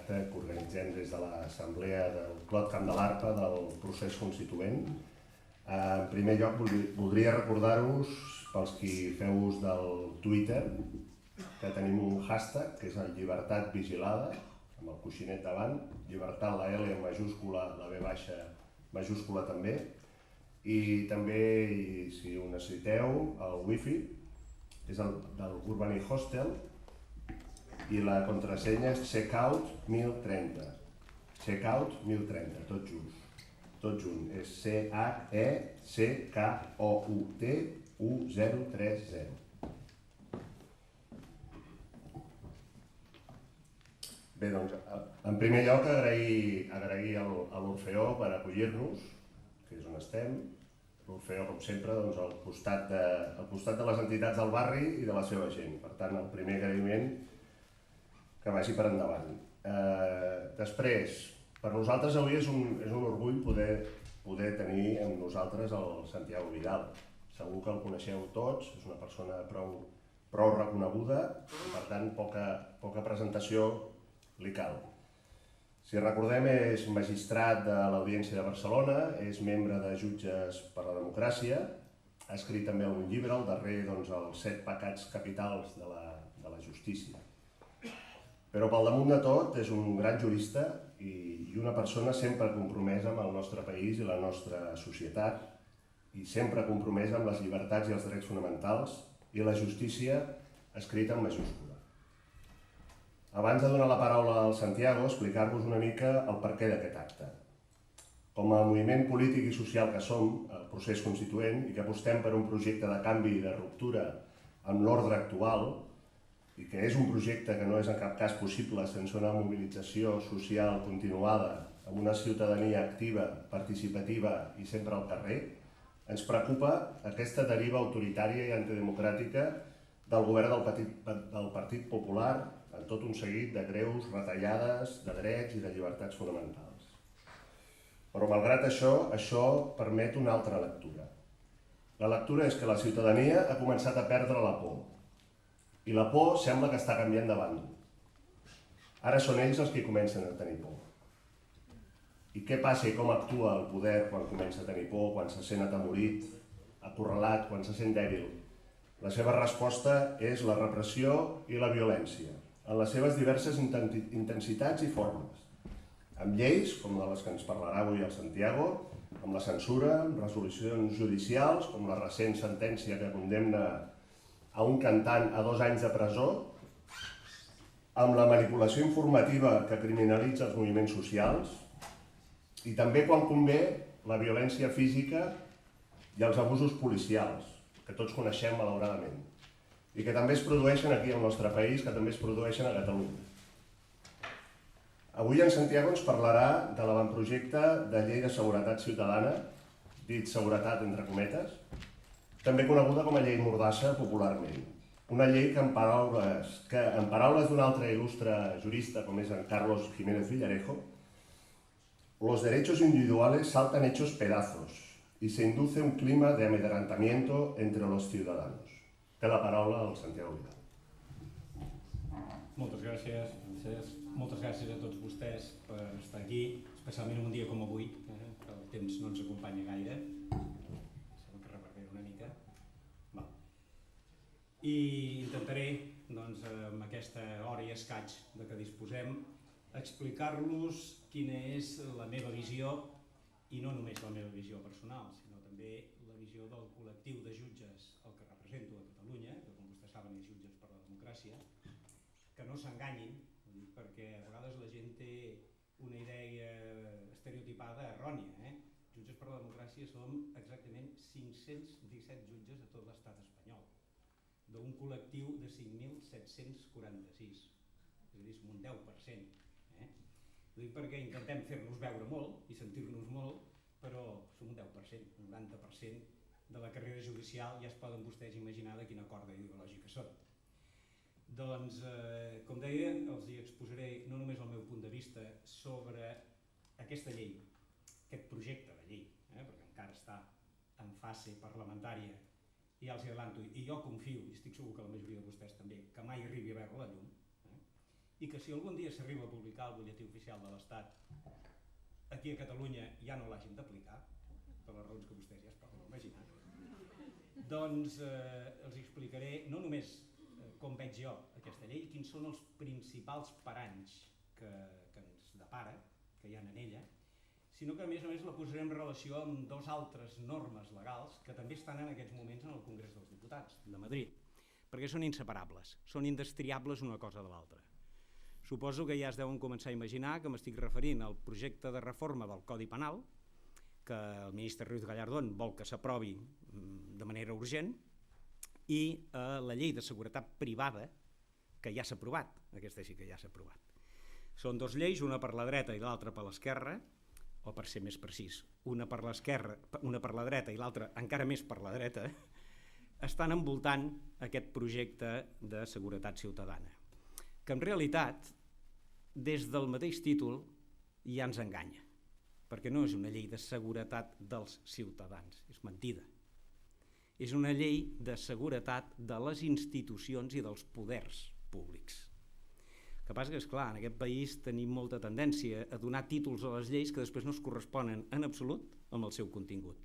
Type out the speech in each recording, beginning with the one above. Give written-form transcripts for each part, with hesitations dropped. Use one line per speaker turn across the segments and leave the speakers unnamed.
acte que organitzem des de l'Assemblea del Clot Camp de l'Arpa del procés constituent. En primer lloc, voldria recordar-vos, pels qui feu ús del Twitter, que tenim un hashtag, que és el Llibertat Vigilada, amb el coixinet davant, llibertat la L majúscula, la B baixa majúscula també, i també, si ho necessiteu, el wifi, és el del Urbany Hostel, i la contrasenya és checkout 1030. Checkout 1030, tot junt. És CHECKOUT 1030. Bé, doncs, en primer lloc agrair a l'Orfeó per acollir-nos, que és on estem. L'Orfeó, com sempre, doncs, al costat de les entitats del barri i de la seva gent. Per tant, el primer agraïment que vagi per endavant. Després, per nosaltres avui és un orgull poder tenir amb nosaltres el Santiago Vidal. Segur que el coneixeu tots, és una persona prou reconeguda i per tant poca presentació li cal. Si recordem, és magistrat de l'Audiència de Barcelona, és membre de Jutges per la Democràcia, ha escrit també algun llibre, el darrer, doncs, els 7 pecats capitals de la justícia. Però pel damunt de tot és un gran jurista i una persona sempre compromesa amb el nostre país i la nostra societat i sempre compromesa amb les llibertats i els drets fonamentals i la justícia escrita en majúscula. Abans de donar la paraula al Santiago, explicar-vos una mica el perquè d'aquest acte. Com a moviment polític i social que som, el procés constituent, i que apostem per un projecte de canvi i de ruptura amb l'ordre actual, i que és un projecte que no és en cap cas possible sense una mobilització social continuada, amb una ciutadania activa, participativa i sempre al carrer, ens preocupa aquesta deriva autoritària i antidemocràtica del govern del Partit Popular en tot un seguit de greus retallades de drets i de llibertats fonamentals. Però malgrat això permet una altra lectura. La lectura és que la ciutadania ha començat a perdre la por. I la por sembla que està canviant de bàndol. Ara són ells els que comencen a tenir por. I què passa i com actua el poder quan comença a tenir por, quan se sent atemorit, acorralat, quan se sent dèbil? La seva resposta és la repressió i la violència, en les seves diverses intensitats i formes. Amb lleis, com de les que ens parlarà avui el Santiago, amb la censura, amb resolucions judicials, com la recent sentència que condemna a un cantant a 2 anys de presó, amb la manipulació informativa que criminalitza els moviments socials i també, quan convé, la violència física i els abusos policials, que tots coneixem malauradament, i que també es produeixen aquí al nostre país, que també es produeixen a Catalunya. Avui en Santiago ens parlarà de l'avantprojecte de llei de seguretat ciutadana, dit seguretat entre cometes, també coneguda com a llei Mordassa popularment. Una llei que en paraules d'un altre il·lustre jurista com és en Carlos Jiménez Villarejo, los derechos individuales saltan hechos pedazos y se induce un clima de amedrentamiento entre los ciudadanos. Té la paraula al Santiago Vidal.
Moltes gràcies, Francesc. Moltes gràcies a tots vostès per estar aquí, especialment en un dia com avui, que el temps no ens acompanya gaire. I intentaré, doncs, amb aquesta hora i escaig de què disposem, explicar-los quina és la meva visió, i no només la meva visió personal, sinó també la visió del col·lectiu de jutges al que represento a Catalunya, que com vostès saben és Jutges per la Democràcia, que no s'enganyin, perquè a vegades la gent té una idea estereotipada errònia. Jutges per la Democràcia som exactament 517 jutges a tot l'estat espanyol, d'un col·lectiu de 5.746, és a dir, som un 10%. Ho dic perquè intentem fer-nos veure molt i sentir-nos molt, però som un 10%, un 90% de la carrera judicial ja es poden vostès imaginar de quina corda ideològica són. Doncs, com deia, els hi exposaré no només el meu punt de vista sobre aquesta llei, aquest projecte de llei, perquè encara està en fase parlamentària, i ja els adelanto, i jo confio, i estic segur que la majoria de vostès també, que mai arribi a veure la llum, i que si algun dia s'arriba a publicar el butlletí oficial de l'Estat, aquí a Catalunya ja no l'hagin d'aplicar, per les raons que vostès ja es poden imaginar, doncs els explicaré no només com veig jo aquesta llei, quins són els principals paranys que ens depara, que hi ha en ella, sinó que a més la posaré en relació amb dos altres normes legals que també estan en aquests moments en el Congrés dels Diputats de Madrid, perquè són inseparables, són indestriables una cosa de l'altra. Suposo que ja es deuen començar a imaginar que m'estic referint al projecte de reforma del Codi Penal, que el ministre Ruiz Gallardón vol que s'aprovi de manera urgent, i la llei de seguretat privada, que ja s'ha aprovat, aquesta sí que ja s'ha aprovat. Són dos lleis, una per la dreta i l'altra per l'esquerra, o per ser més precís, una per l'esquerra, una per la dreta i l'altra encara més per la dreta, estan envoltant aquest projecte de seguretat ciutadana, que en realitat, des del mateix títol, ja ens enganya, perquè no és una llei de seguretat dels ciutadans, és mentida. És una llei de seguretat de les institucions i dels poders públics. El que passa que, esclar, en aquest país tenim molta tendència a donar títols a les lleis que després no es corresponen en absolut amb el seu contingut.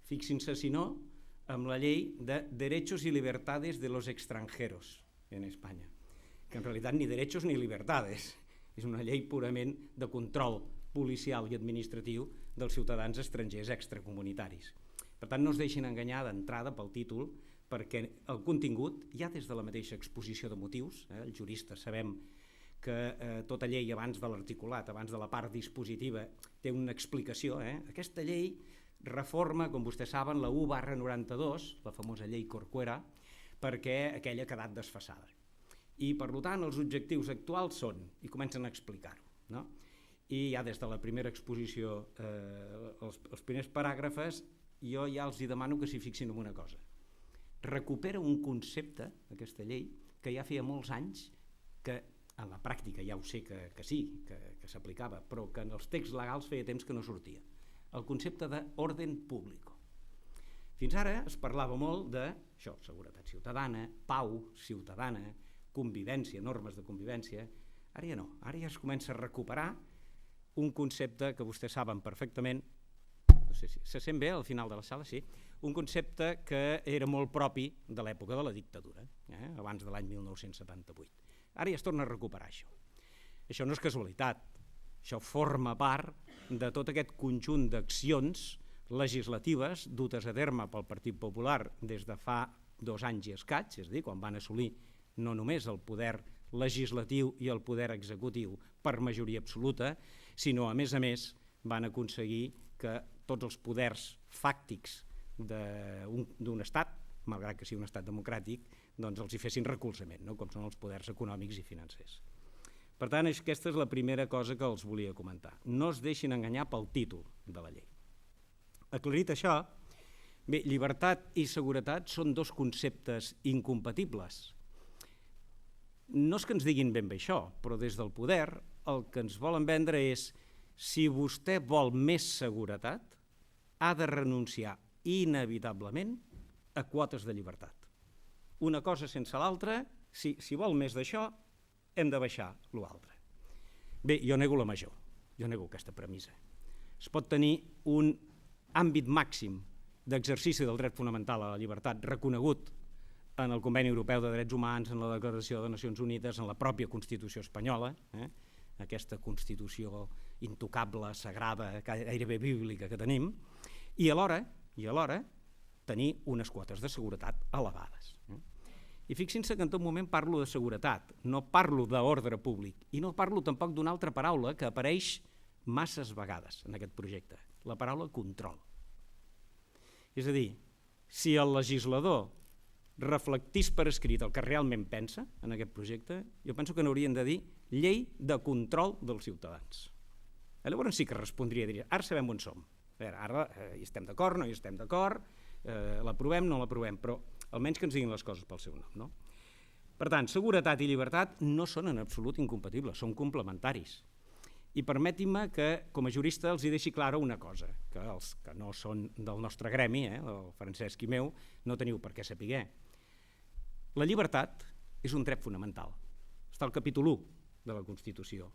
Fixin-se, si no, amb la llei de Derechos y Libertades de los Extranjeros en Espanya, que en realitat ni derechos ni libertades, és una llei purament de control policial i administratiu dels ciutadans estrangers extracomunitaris. Per tant, no es deixin enganyar d'entrada pel títol, perquè el contingut, ja des de la mateixa exposició de motius, els juristes sabem que tota llei abans de l'articulat, abans de la part dispositiva, té una explicació. Aquesta llei reforma, com vostès saben, la 1/92, la famosa llei Corcuera, perquè aquella ha quedat desfasada. I, per tant, els objectius actuals són, i comencen a explicar-ho, no? I ja des de la primera exposició, els primers paràgrafes, jo ja els demano que s'hi fixin en una cosa. Recupera un concepte, aquesta llei, que ja feia molts anys que en la pràctica ja ho sé que sí, que s'aplicava, però que en els texts legals feia temps que no sortia. El concepte d'orden público. Fins ara es parlava molt d'això, seguretat ciutadana, pau ciutadana, convivència, normes de convivència. Ara ja no, ara ja es comença a recuperar un concepte que vostès saben perfectament, no sé si se sent bé al final de la sala, sí, un concepte que era molt propi de l'època de la dictadura, abans de l'any 1978. Ara ja es torna a recuperar això. Això no és casualitat, això forma part de tot aquest conjunt d'accions legislatives dutes a terme pel Partit Popular des de fa 2 anys i escaig, és a dir, quan van assolir no només el poder legislatiu i el poder executiu per majoria absoluta, sinó a més van aconseguir que tots els poders fàctics d'un estat, malgrat que sigui un estat democràtic, doncs els hi fessin recolzament, no? Com són els poders econòmics i financers. Per tant, aquesta és la primera cosa que els volia comentar. No es deixin enganyar pel títol de la llei. Aclarit això, bé, llibertat i seguretat són dos conceptes incompatibles. No és que ens diguin ben bé això, però des del poder el que ens volen vendre és si vostè vol més seguretat, ha de renunciar inevitablement a quotes de llibertat. Una cosa sense l'altra, si vol més d'això, hem de baixar l'altre. Bé, jo nego la major, jo nego aquesta premissa. Es pot tenir un àmbit màxim d'exercici del dret fonamental a la llibertat reconegut en el Conveni Europeu de Drets Humans, en la Declaració de Nacions Unides, en la pròpia Constitució espanyola, aquesta Constitució intocable, sagrada, gairebé bíblica que tenim, i alhora tenir unes quotes de seguretat elevades. I fixin-se que en tot moment parlo de seguretat, no parlo d'ordre públic, i no parlo tampoc d'una altra paraula que apareix masses vegades en aquest projecte, la paraula control. És a dir, si el legislador reflectís per escrit el que realment pensa en aquest projecte, jo penso que n'haurien de dir llei de control dels ciutadans. Llavors sí que respondria, diria, ara sabem on som. Ara hi estem d'acord, no hi estem d'acord, l'aprovem, no l'aprovem, però almenys que ens diguin les coses pel seu nom, no? Per tant, seguretat i llibertat no són en absolut incompatibles, són complementaris. I permetin-me que, com a jurista, els hi deixi clara una cosa, que els que no són del nostre gremi, el Francesc i meu, no teniu per què saber. La llibertat és un dret fonamental. Està al capítol 1 de la Constitució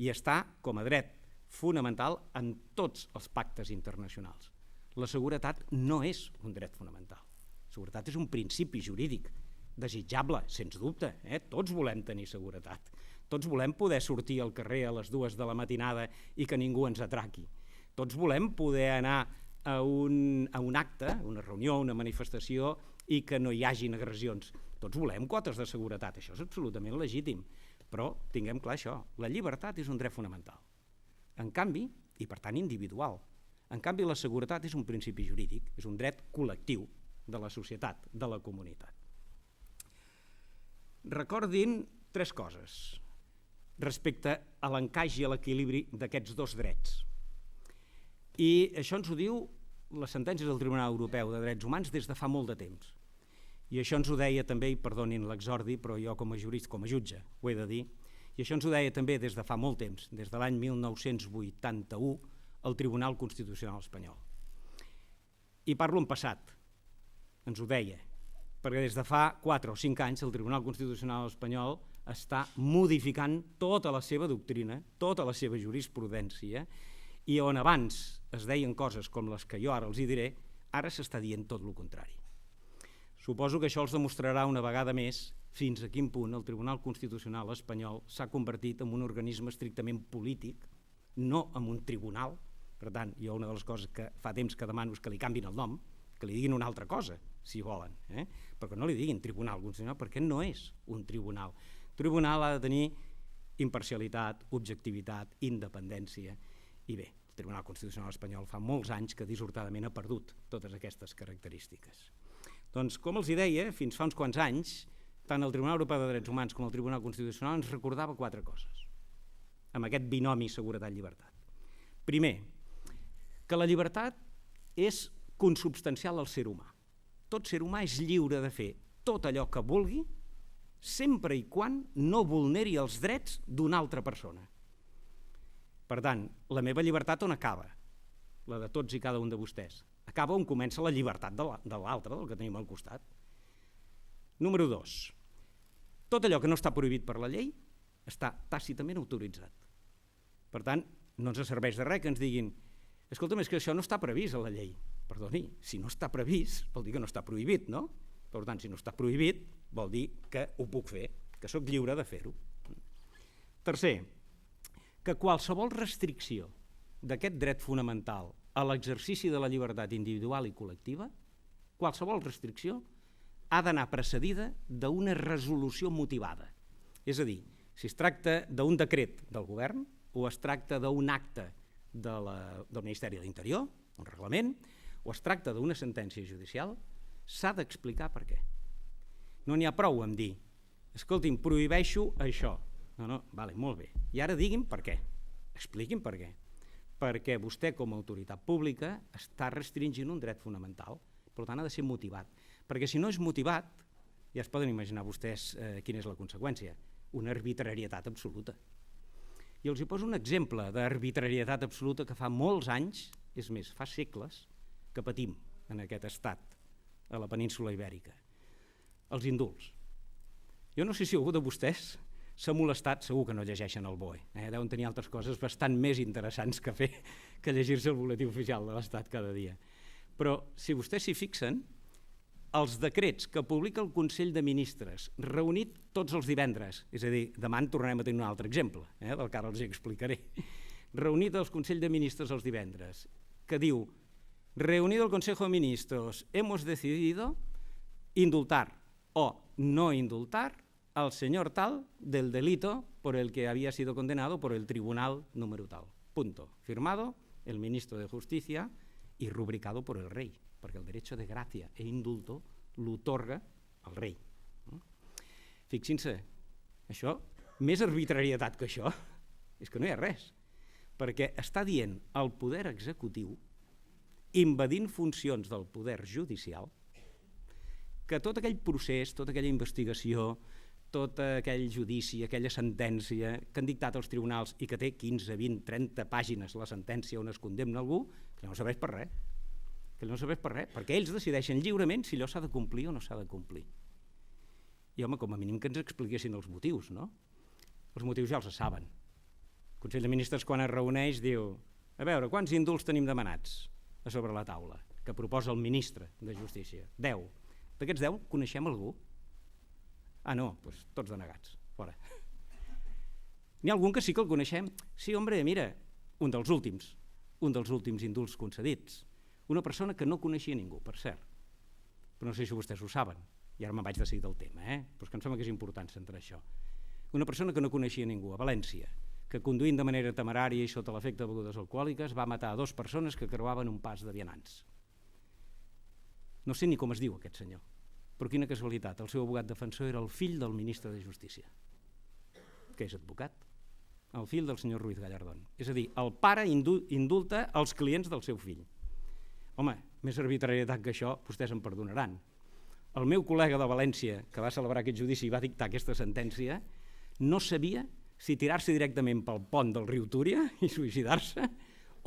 i està com a dret fonamental en tots els pactes internacionals. La seguretat no és un dret fonamental. La seguretat és un principi jurídic desitjable, sens dubte. Tots volem tenir seguretat. Tots volem poder sortir al carrer a les 2 de la matinada i que ningú ens atraqui. Tots volem poder anar a un acte, una reunió, una manifestació i que no hi hagin agressions. Tots volem quotes de seguretat, això és absolutament legítim, però tinguem clar això, la llibertat és un dret fonamental. En canvi, i per tant individual, en canvi la seguretat és un principi jurídic, és un dret col·lectiu de la societat, de la comunitat. Recordin 3 coses respecte a l'encaix i a l'equilibri d'aquests 2 drets. I això ens ho diu les sentències del Tribunal Europeu de Drets Humans des de fa molt de temps. I això ens ho deia també, i perdonin l'exordi, però jo com a jurista, com a jutge, ho he de dir, i això ens ho deia també des de fa molt temps, des de l'any 1981, el Tribunal Constitucional espanyol. I parlo en passat, ens ho deia, perquè des de fa 4 o 5 anys el Tribunal Constitucional espanyol està modificant tota la seva doctrina, tota la seva jurisprudència, i on abans es deien coses com les que jo ara els hi diré, ara s'està dient tot el contrari. Suposo que això els demostrarà una vegada més fins a quin punt el Tribunal Constitucional espanyol s'ha convertit en un organisme estrictament polític, no en un tribunal. Per tant, jo una de les coses que fa temps que demano és que li canvin el nom, que li diguin una altra cosa, si volen, però que no li diguin Tribunal Constitucional, perquè no és un tribunal. El tribunal ha de tenir imparcialitat, objectivitat, independència, i bé, el Tribunal Constitucional espanyol fa molts anys que dissortadament ha perdut totes aquestes característiques. Doncs, com els deia, fins fa uns quants anys, tant el Tribunal Europeu de Drets Humans com el Tribunal Constitucional ens recordava 4 coses, amb aquest binomi seguretat-llibertat. Primer, que la llibertat és consubstancial al ser humà. Tot ser humà és lliure de fer tot allò que vulgui, sempre i quan no vulneri els drets d'una altra persona. Per tant, la meva llibertat on acaba? La de tots i cada un de vostès. Acaba on comença la llibertat de l'altre, del que tenim al costat. Número 2. Tot allò que no està prohibit per la llei està tàcitament autoritzat. Per tant, no ens serveix de res que ens diguin escolta'm, és que això no està previst a la llei. Perdoni, si no està previst vol dir que no està prohibit, no? Per tant, si no està prohibit vol dir que ho puc fer, que sóc lliure de fer-ho. Tercer, que qualsevol restricció d'aquest dret fonamental a l'exercici de la llibertat individual i col·lectiva, qualsevol restricció ha d'anar precedida d'una resolució motivada. És a dir, si es tracta d'un decret del govern o es tracta d'un acte del Ministeri de l'Interior, un reglament, o es tracta d'una sentència judicial, s'ha d'explicar per què. No n'hi ha prou amb dir, escolti'm, prohibeixo això. No, vale, molt bé. I ara digui'm per què. Expliqui'm per què. Perquè vostè, com a autoritat pública, està restringint un dret fonamental. Per tant, ha de ser motivat. Perquè si no és motivat, ja es poden imaginar vostès quina és la conseqüència. Una arbitrarietat absoluta. I els hi poso un exemple d'arbitrarietat absoluta que fa molts anys, és més, fa segles, que patim en aquest estat a la península ibèrica. Els indults. Jo no sé si algú de vostès s'ha molestat, segur que no llegeixen el BOE, deuen tenir altres coses bastant més interessants que fer que llegir-se el boletí oficial de l'Estat cada dia. Però si vostès s'hi fixen, els decrets que publica el Consell de Ministres, reunit tots els divendres, és a dir, demà en tornarem a tenir un altre exemple, del que ara els explicaré, reunit el Consell de Ministres els divendres, que diu, reunido el Consejo de Ministros, hemos decidido indultar o no indultar al señor tal del delito por el que había sido condenado por el tribunal número tal. Punto. Firmado el ministro de Justicia y rubricado por el rey, porque el derecho de gracia e indulto l'otorga el rei. Fixin-se, això, més arbitrarietat que això, és que no hi ha res, perquè està dient al poder executiu, invadint funcions del poder judicial, que tot aquell procés, tota aquella investigació, tot aquell judici, aquella sentència que han dictat els tribunals i que té 15, 20, 30 pàgines la sentència on es condemna algú, que no serveix per res. Que no serveix per res, perquè ells decideixen lliurement si allò s'ha de complir o no s'ha de complir. I home, com a mínim que ens expliquessin els motius, no? Els motius ja els saben. El Consell de Ministres, quan es reuneix, diu: a veure, quants indults tenim demanats a sobre la taula? Que proposa el ministre de Justícia. 10. D'aquests 10, coneixem algú? Ah, no, doncs tots denegats, fora. N'hi ha algun que sí que el coneixem? Sí, hombre, mira, un dels últims indults concedits. Una persona que no coneixia ningú, per cert. Però no sé si vostès ho saben, i ara me'n vaig decidir del tema, però és que em sembla que és important centrar això. Una persona que no coneixia ningú, a València, que conduint de manera temerària i sota l'efecte de begudes alcohòliques va matar 2 persones que creuaven un pas de vianants. No sé ni com es diu aquest senyor, però quina casualitat, el seu abogat defensor era el fill del ministre de Justícia, que és advocat, el fill del senyor Ruiz Gallardón. És a dir, el pare indulta els clients del seu fill. Home, més arbitrarietat que això, vostès em perdonaran. El meu col·lega de València, que va celebrar aquest judici i va dictar aquesta sentència, no sabia si tirar-se directament pel pont del riu Túria i suïcidar-se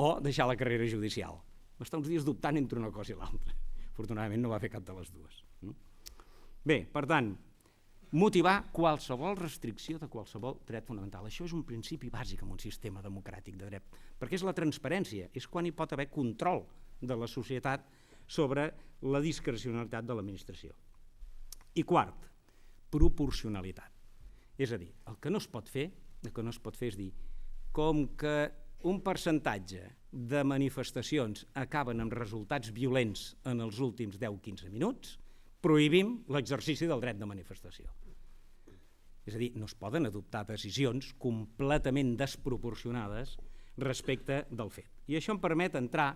o deixar la carrera judicial. Va estar uns dies dubtant entre una cosa i l'altra. Afortunadament no va fer cap de les dues. Bé, per tant, motivar qualsevol restricció de qualsevol dret fonamental. Això és un principi bàsic en un sistema democràtic de dret, perquè és la transparència, és quan hi pot haver control de la societat sobre la discrecionalitat de l'administració. I quart, proporcionalitat. És a dir, el que no es pot fer és dir, com que un percentatge de manifestacions acaben amb resultats violents en els últims 10-15 minuts, prohibim l'exercici del dret de manifestació. És a dir, no es poden adoptar decisions completament desproporcionades respecte del fet. I això em permet entrar,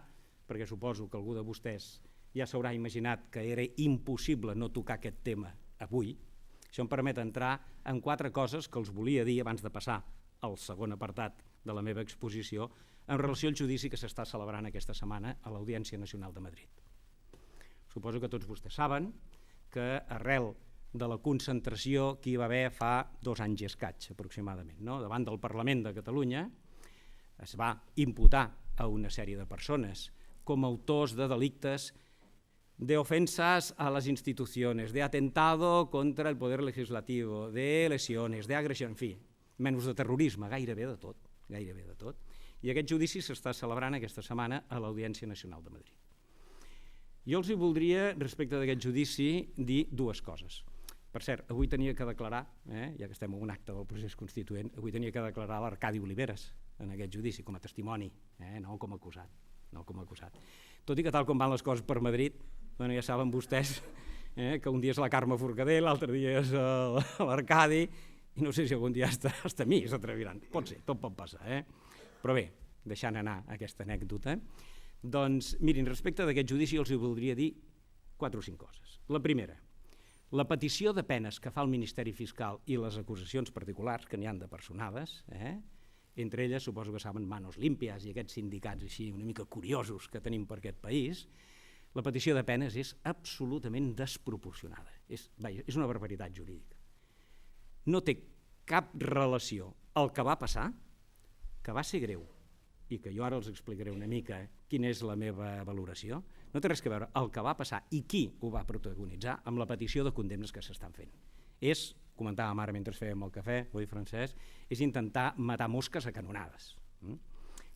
perquè suposo que algú de vostès ja s'haurà imaginat que era impossible no tocar aquest tema avui, això em permet entrar en 4 coses que els volia dir abans de passar al segon apartat de la meva exposició en relació al judici que s'està celebrant aquesta setmana a l'Audiència Nacional de Madrid. Suposo que tots vostès saben que arrel de la concentració que hi va haver fa 2 anys i escaig aproximadament, davant del Parlament de Catalunya, es va imputar a una sèrie de persones com autors de delictes de ofensas a las instituciones, de atentado contra el poder legislativo, de lesiones, de agresión, en fi, menys de terrorisme, gairebé de tot. I aquest judici s'està celebrant aquesta setmana a l'Audiència Nacional de Madrid. Jo els hi voldria, respecte d'aquest judici, dir 2 coses. Per cert, avui tenia que declarar, ja que estem en un acte del procés constituent, avui tenia que declarar l'Arcadi Oliveres en aquest judici, com a testimoni, no com a acusat. Tot i que tal com van les coses per Madrid, ja saben vostès que un dia és la Carme Forcadell, l'altre dia és l'Arcadi, i no sé si algun dia hasta a mi s'atreviran. Pot ser, tot pot passar. Però bé, deixant anar aquesta anècdota, doncs, mirin, respecte d'aquest judici els voldria dir 4 o 5 coses. La primera, la petició de penes que fa el Ministeri Fiscal i les acusacions particulars, que n'hi han de personades, entre elles, suposo que saben, Manos Limpias i aquests sindicats així una mica curiosos que tenim per aquest país, la petició de penes és absolutament desproporcionada. És una barbaritat jurídica. No té cap relació el que va passar, que va ser greu, i que jo ara els explicaré una mica quina és la meva valoració, no té res a veure el que va passar i qui ho va protagonitzar amb la petició de condemnes que s'estan fent. És, comentàvem ara mentre fèiem el cafè, oi Francesc, és intentar matar mosques a canonades.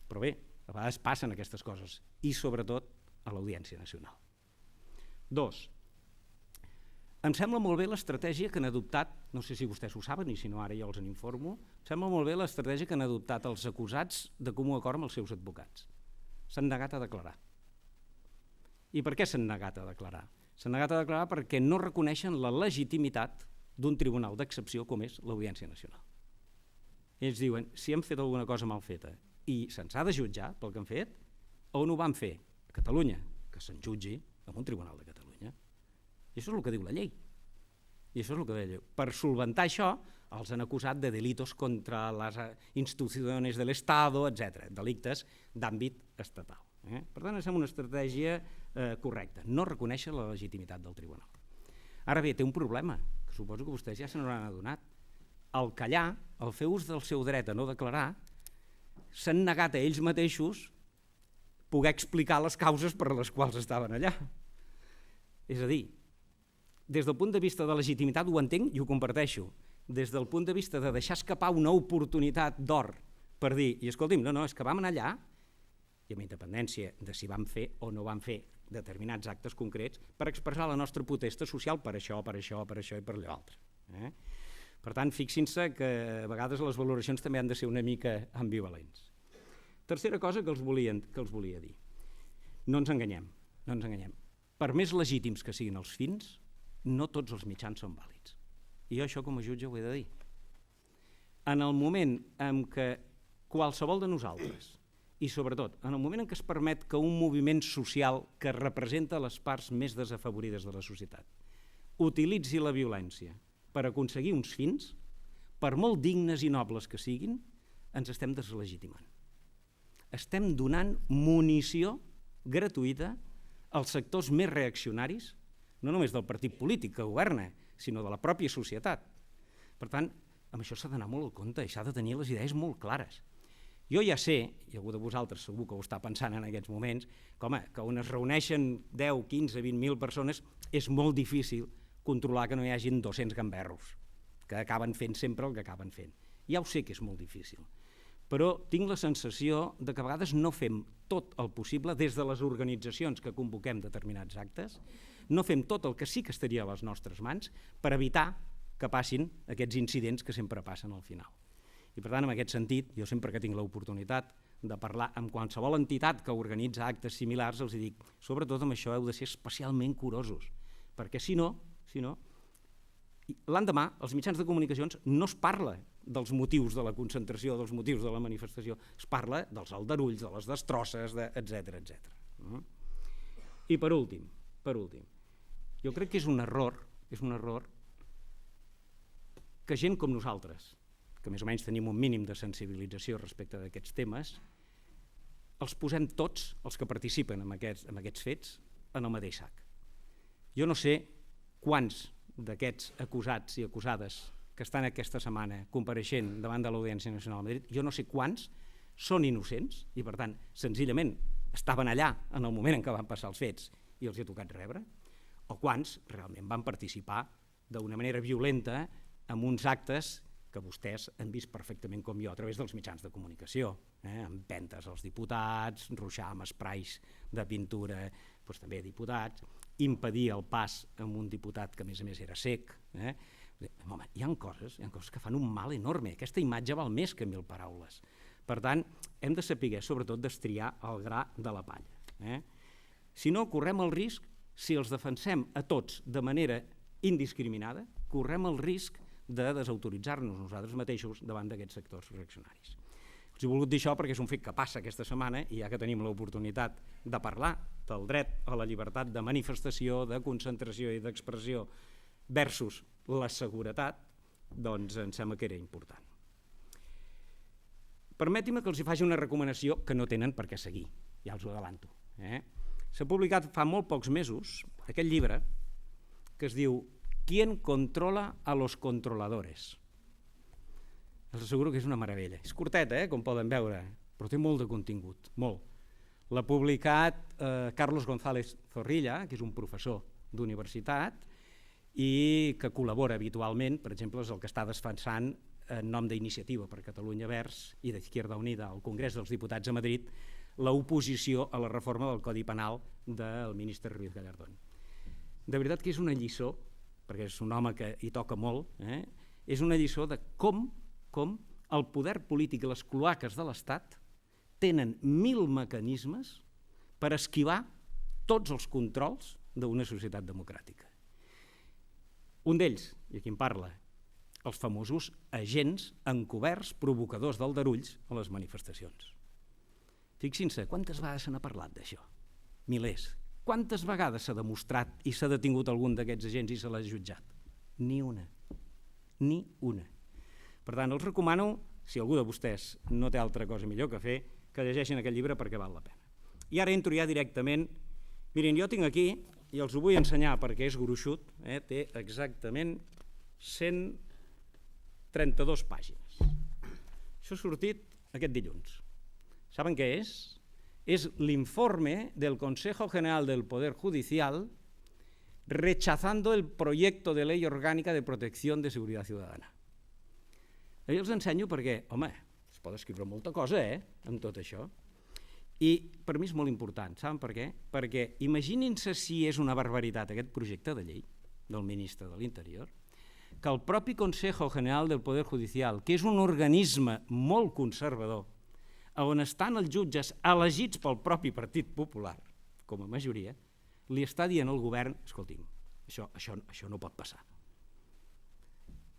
Però bé, a vegades passen aquestes coses, i sobretot a l'Audiència Nacional. 2. Em sembla molt bé l'estratègia que han adoptat, no sé si vostès ho saben i si no ara jo els en informo, em sembla molt bé l'estratègia que han adoptat els acusats de comú acord amb els seus advocats. S'han negat a declarar. I per què s'han negat a declarar? S'han negat a declarar perquè no reconeixen la legitimitat d'un tribunal d'excepció com és l'Audiència Nacional. Ells diuen, si hem fet alguna cosa mal feta i se'ns ha de jutjar pel que han fet, on ho van fer? A Catalunya, que se'n jutgi en un tribunal de Catalunya. I això és el que diu la llei. Per solventar això, els han acusat de delitos contra les institucions de l'Estado, etc., delictes d'àmbit estatal. Per tant, és una estratègia correcta, no reconèixer la legitimitat del tribunal. Ara bé, té un problema, que suposo que vostès ja se n'hauran adonat. Al callar, al fer ús del seu dret a no declarar, s'han negat a ells mateixos poder explicar les causes per les quals estaven allà. És a dir, des del punt de vista de legitimitat ho entenc i ho comparteixo,
des del punt de vista de deixar escapar una oportunitat d'or per dir, i escolti'm, no, és que vam anar allà, i amb independència de si vam fer o no vam fer determinats actes concrets, per expressar la nostra protesta social per això, per això, per això i per allò altre. Per tant, fixin-se que a vegades les valoracions també han de ser una mica ambivalents. Tercera cosa que els volia dir. No ens enganyem. Per més legítims que siguin els fins, no tots els mitjans són vàlids. I jo això com a jutge ho he de dir. En el moment en què qualsevol de nosaltres, i sobretot en el moment en què es permet que un moviment social que representa les parts més desafavorides de la societat utilitzi la violència per aconseguir uns fins, per molt dignes i nobles que siguin, ens estem deslegitimant. Estem donant munició gratuïta als sectors més reaccionaris, no només del partit polític que governa, sinó de la pròpia societat. Per tant, amb això s'ha d'anar molt al compte i s'ha de tenir les idees molt clares. Jo ja sé, i algú de vosaltres segur que ho està pensant en aquests moments, que, home, que on es reuneixen 10, 15, 20.000 persones és molt difícil controlar que no hi hagin 200 gamberros, que acaben fent sempre el que acaben fent. Ja ho sé que és molt difícil, però tinc la sensació de que a vegades no fem tot el possible des de les organitzacions que convoquem determinats actes, no fem tot el que sí que estaria a les nostres mans per evitar que passin aquests incidents que sempre passen al final. I per tant, en aquest sentit, jo sempre que tinc l'oportunitat de parlar amb qualsevol entitat que organitza actes similars, els dic, sobretot amb això heu de ser especialment curosos, perquè si no, l'endemà, als mitjans de comunicacions no es parla dels motius de la concentració, dels motius de la manifestació, es parla dels aldarulls, de les destrosses, etc. I per últim, jo crec que és un error que gent com nosaltres, que més o menys tenim un mínim de sensibilització respecte d'aquests temes, els posem tots, els que participen en aquests fets, en el mateix sac. Jo no sé quants d'aquests acusats i acusades que estan aquesta setmana compareixent davant de l'Audiència Nacional de Madrid, jo no sé quants són innocents i per tant senzillament estaven allà en el moment en què van passar els fets i els hi ha tocat rebre, o quants realment van participar d'una manera violenta en uns actes que vostès han vist perfectament com jo a través dels mitjans de comunicació, empentes als diputats, ruixar amb esprais de pintura també diputats, impedir el pas amb un diputat que a més era cec. Home, hi ha coses que fan un mal enorme, aquesta imatge val més que 1000 paraules. Per tant, hem de saber sobretot destriar el gra de la palla. Si no, correm el risc, si els defensem a tots de manera indiscriminada, correm el risc de desautoritzar-nos nosaltres mateixos davant d'aquests sectors reaccionaris. Us he volgut dir això perquè és un fet que passa aquesta setmana i ja que tenim l'oportunitat de parlar del dret a la llibertat de manifestació, de concentració i d'expressió versus la seguretat, doncs em sembla que era important. Permetin-me que els hi faci una recomanació que no tenen per què seguir, ja els ho adelanto. S'ha publicat fa molt pocs mesos aquest llibre que es diu ¿Quién controla a los controladores? Els asseguro que és una meravella. És curteta, com poden veure, però té molt de contingut, molt. L'ha publicat Carlos González Zorrilla, que és un professor d'universitat i que col·labora habitualment, per exemple, és el que està defensant en nom d'Iniciativa per Catalunya Verds i d'Izquierda Unida al Congrés dels Diputats a Madrid l'oposició a la reforma del Codi Penal del ministre Ruiz Gallardón. De veritat que és una lliçó, perquè és un home que hi toca molt, és una lliçó de com el poder polític i les cloaques de l'Estat tenen 1000 mecanismes per esquivar tots els controls d'una societat democràtica. Un d'ells, i aquí en parla, els famosos agents encoberts provocadors d'aldarulls a les manifestacions. Fixin-se, quantes vegades se n'ha parlat d'això? Milers. Quantes vegades s'ha demostrat i s'ha detingut algun d'aquests agents i se l'ha jutjat? Ni una. Ni una. Per tant, els recomano, si algú de vostès no té altra cosa millor que fer, que llegeixin aquest llibre perquè val la pena. I ara entro ja directament. Miren, jo tinc aquí, i els ho vull ensenyar perquè és gruixut, té exactament 132 pàgines. Això ha sortit aquest dilluns. Saben què és? Es l'informe del Consejo General del Poder Judicial rechazando el proyecto de ley orgánica de protección de seguridad ciudadana. Els ensenyo perquè, home, es pot escriure molta cosa, amb tot això. I per mi és molt important, saben per què? Perquè imaginin-se si és una barbaritat aquest projecte de llei del ministre de l'Interior, que el propi Consejo General del Poder Judicial, que és un organisme molt conservador, on estan els jutges elegits pel propi Partit Popular, com a majoria, li està dient al govern, escolti'm, això no pot passar.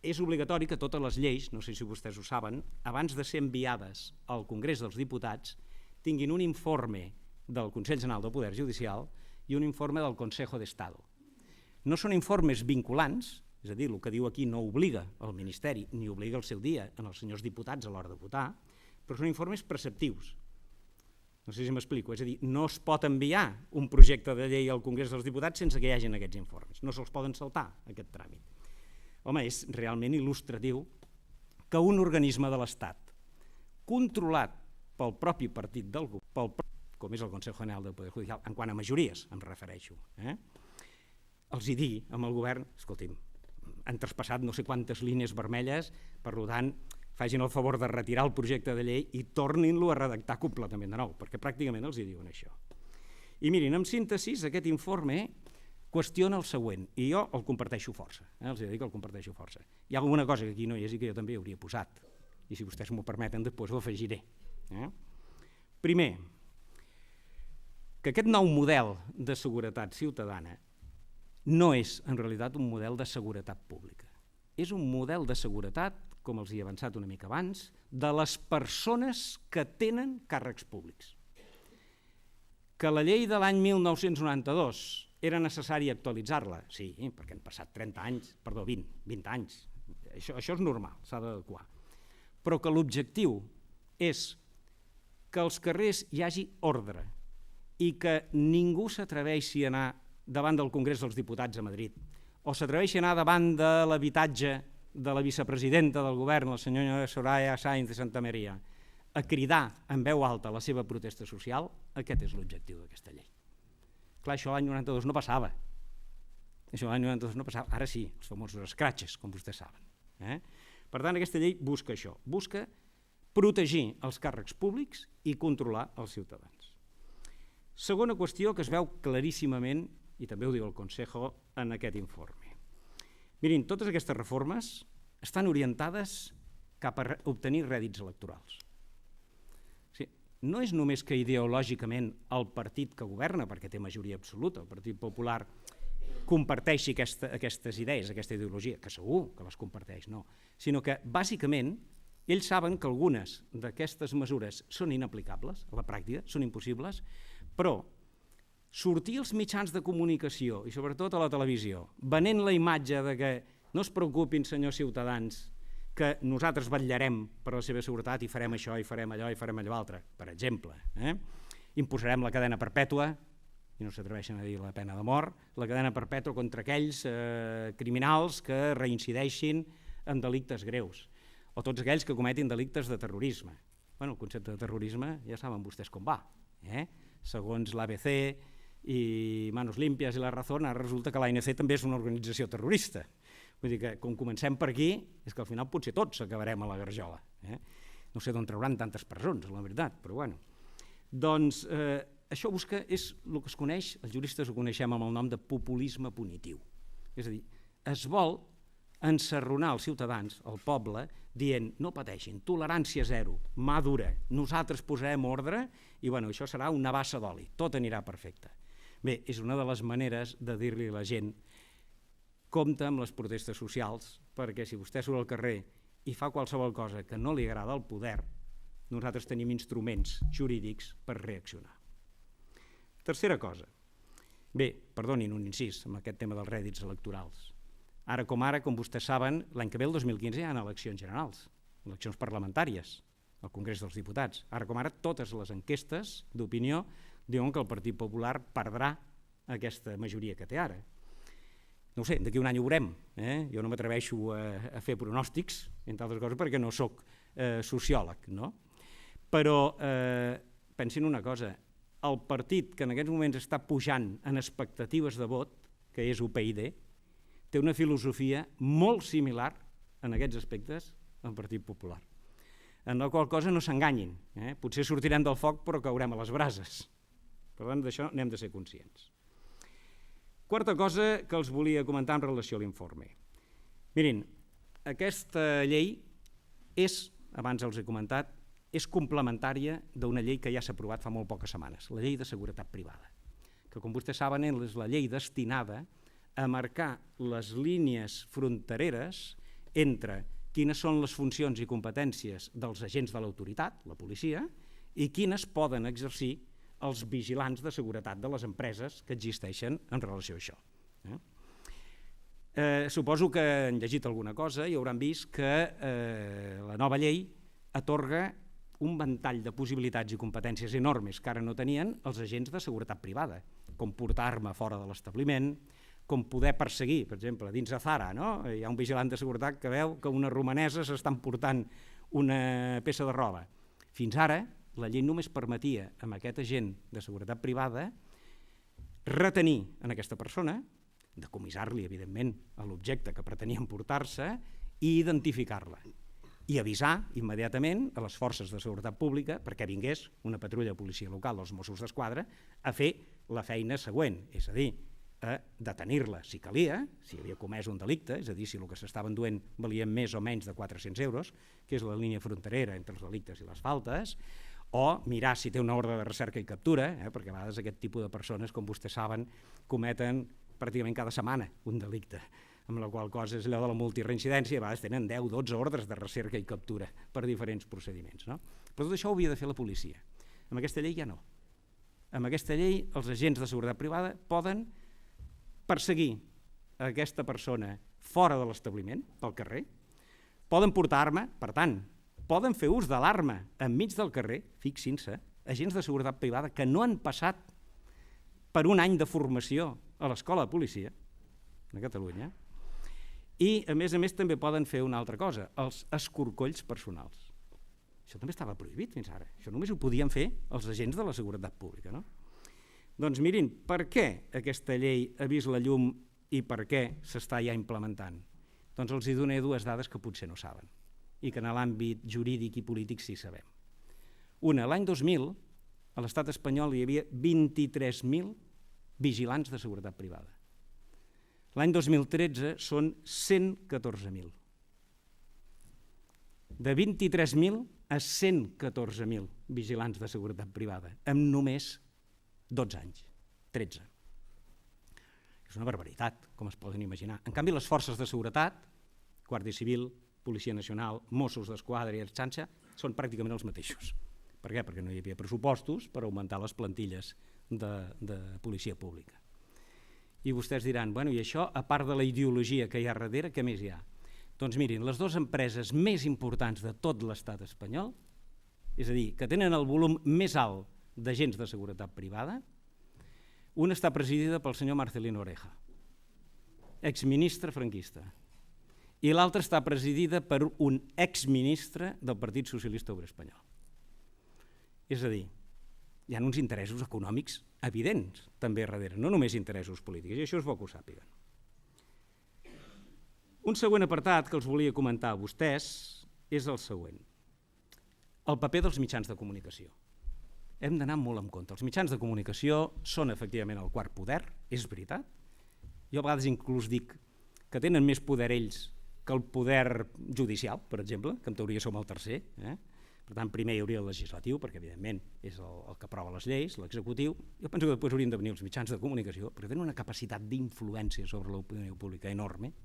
És obligatori que totes les lleis, no sé si vostès ho saben, abans de ser enviades al Congrés dels Diputats, tinguin un informe del Consell General del Poder Judicial i un informe del Consejo d'Estado. No són informes vinculants, és a dir, el que diu aquí no obliga al Ministeri ni obliga al seu dia als senyors diputats a l'hora de votar, però són informes preceptius. No sé si m'explico, és a dir, no es pot enviar un projecte de llei al Congrés dels Diputats sense que hi hagin aquests informes, no se'ls poden saltar aquest tràmit. Home, és realment il·lustratiu que un organisme de l'Estat, controlat pel propi partit del govern, com és el Consejo General del Poder Judicial, en quant a majories em refereixo, els hi digui amb el govern, escolti'm, han traspassat no sé quantes línies vermelles, per tant, facin el favor de retirar el projecte de llei i tornin-lo a redactar completament de nou, perquè pràcticament els hi diuen això. I mirin, en síntesi, aquest informe qüestiona el següent, i jo el comparteixo força, els he de dir que el comparteixo força. Hi ha alguna cosa que aquí no hi és i que jo també hauria posat, i si vostès m'ho permeten després ho afegiré. Primer, que aquest nou model de seguretat ciutadana no és en realitat un model de seguretat pública. És un model de seguretat, com els he avançat una mica abans, de les persones que tenen càrrecs públics. Que la llei de l'any 1992 era necessari actualitzar-la? Sí, perquè han passat 20 anys. Això és normal, s'ha d'adequar. Però que l'objectiu és que als carrers hi hagi ordre i que ningú s'atreveixi a anar davant del Congrés dels Diputats a Madrid o s'atreveixi a anar davant de l'habitatge de la vicepresidenta del govern, la senyora Soraya Sáenz de Santamaría, a cridar en veu alta la seva protesta social, aquest és l'objectiu d'aquesta llei. Clar, això l'any 92 no passava. Ara sí, els famosos escratxes, com vostès saben. Per tant, aquesta llei busca això, busca protegir els càrrecs públics i controlar els ciutadans. Segona qüestió que es veu claríssimament, i també ho diu el Consejo en aquest informe. Mirin, totes aquestes reformes estan orientades cap a obtenir rèdits electorals. No és només que ideològicament el partit que governa, perquè té majoria absoluta, el Partit Popular, comparteixi aquestes idees, aquesta ideologia, que segur que les comparteix, no, sinó que bàsicament ells saben que algunes d'aquestes mesures són inaplicables, a la pràctica, són impossibles, però sortir als mitjans de comunicació, i sobretot a la televisió, venent la imatge de que no es preocupin, senyors ciutadans, que nosaltres vetllarem per la seva seguretat i farem això, i farem allò, i farem allò altre, per exemple. Imposarem la cadena perpètua, i no s'atreveixen a dir la pena de mort, la cadena perpètua contra aquells criminals que reincideixin en delictes greus, o tots aquells que cometin delictes de terrorisme. El concepte de terrorisme ja saben vostès com va. Segons l'ABC i Manos Limpias i La Razón, ara resulta que l'ANC també és una organització terrorista. Vull dir que, com comencem per aquí, és que al final potser tots acabarem a la garjola. No sé d'on trauran tantes presons, la veritat, però bueno. Doncs això busca, és el que es coneix, els juristes ho coneixem amb el nom de populisme punitiu. És a dir, es vol ensarronar els ciutadans, el poble, dient no pateixin, tolerància zero, mà dura, nosaltres posarem ordre i això serà una bassa d'oli, tot anirà perfecte. Bé, és una de les maneres de dir-li a la gent compta amb les protestes socials, perquè si vostè surt al carrer i fa qualsevol cosa que no li agrada al poder, nosaltres tenim instruments jurídics per reaccionar. Tercera cosa. Bé, perdonin un incís amb aquest tema dels rèdits electorals. Ara, com vostès saben, l'any que ve, el 2015, hi ha eleccions generals, eleccions parlamentàries, al Congrés dels Diputats. Ara com ara, totes les enquestes d'opinió diuen que el Partit Popular perdrà aquesta majoria que té ara. No ho sé, d'aquí un any ho veurem. Jo no m'atreveixo a fer pronòstics, entre altres coses, perquè no sóc sociòleg, no? Però pensin una cosa, el partit que en aquests moments està pujant en expectatives de vot, que és UPyD, té una filosofia molt similar en aquests aspectes el Partit Popular. En la qual cosa no s'enganyin, potser sortirem del foc però caurem a les brases. Per tant, d'això n'hem de ser conscients. Quarta cosa que els volia comentar en relació a l'informe. Mirin, aquesta llei és, abans els he comentat, és complementària d'una llei que ja s'ha aprovat fa molt poques setmanes, la llei de seguretat privada, que com vostès saben és la llei destinada a marcar les línies frontereres entre quines són les funcions i competències dels agents de l'autoritat, la policia, i quines poden exercir els vigilants de seguretat de les empreses que existeixen en relació a això. Suposo que han llegit alguna cosa i hauran vist que la nova llei atorga un ventall de possibilitats i competències enormes que ara no tenien els agents de seguretat privada, com portar arma fora de l'establiment, com poder perseguir, per exemple, dins de Zara, no? Hi ha un vigilant de seguretat que veu que unes romaneses estan portant una peça de roba. Fins ara, la llei només permetia a aquest agent de seguretat privada retenir en aquesta persona, decomissar-li, evidentment, l'objecte que pretenia emportar-se i identificar-la. I avisar immediatament a les forces de seguretat pública perquè vingués una patrulla de policia local dels Mossos d'Esquadra a fer la feina següent, és a dir, a detenir-la si calia, si havia comès un delicte, és a dir, si el que s'estaven duent valia més o menys de 400 euros, que és la línia fronterera entre els delictes i les faltes, o mirar si té una ordre de recerca i captura, perquè a vegades aquest tipus de persones, com vostès saben, cometen pràcticament cada setmana un delicte, amb la qual cosa és allò de la multireincidència, a vegades tenen 10-12 ordres de recerca i captura per diferents procediments. No? Però tot això ho havia de fer la policia. Amb aquesta llei ja no. Amb aquesta llei els agents de seguretat privada poden perseguir aquesta persona fora de l'establiment, pel carrer, poden portar arma, per tant, poden fer ús de l'arma enmig del carrer, fixin-se, agents de seguretat privada que no han passat per un any de formació a l'escola de policia de Catalunya, i a més també poden fer una altra cosa, els escorcolls personals. Això també estava prohibit fins ara, això només ho podien fer els agents de la seguretat pública, no? Doncs mirin, per què aquesta llei ha vist la llum i per què s'està ja implementant? Doncs els hi donaré dues dades que potser no saben i que en l'àmbit jurídic i polític sí sabem. Una, l'any 2000, a l'estat espanyol hi havia 23.000 vigilants de seguretat privada. L'any 2013 són 114.000. De 23.000 a 114.000 vigilants de seguretat privada, amb només 12 anys, 13. És una barbaritat, com es poden imaginar. En canvi, les forces de seguretat, Guàrdia Civil, Policia Nacional, Mossos d'Esquadra i Ertzaintza, són pràcticament els mateixos. Per què? Perquè no hi havia pressupostos per augmentar les plantilles de policia pública. I vostès diran, bueno, i això, a part de la ideologia que hi ha darrere, què més hi ha? Doncs mirin, les dues empreses més importants de tot l'estat espanyol, és a dir, que tenen el volum més alt d'agents de seguretat privada, una està presidida pel senyor Marcelino Oreja, exministre franquista, i l'altra està presidida per un exministre del Partit Socialista Obrer Espanyol. És a dir, hi ha uns interessos econòmics evidents també darrere, no només interessos polítics, i això és bo que ho sàpiguen. Un següent apartat que els volia comentar a vostès és el següent. El paper dels mitjans de comunicació. Hem d'anar molt en compte. Els mitjans de comunicació són efectivament el quart poder, és veritat. Jo a vegades inclús dic que tenen més poder ells que el poder judicial, per exemple, que en teoria som el tercer. Per tant, primer hi hauria el legislatiu, perquè evidentment és el que aprova les lleis, l'executiu. Jo penso que després haurien de venir els mitjans de comunicació, perquè tenen una capacitat d'influència sobre l'opinió pública enorme,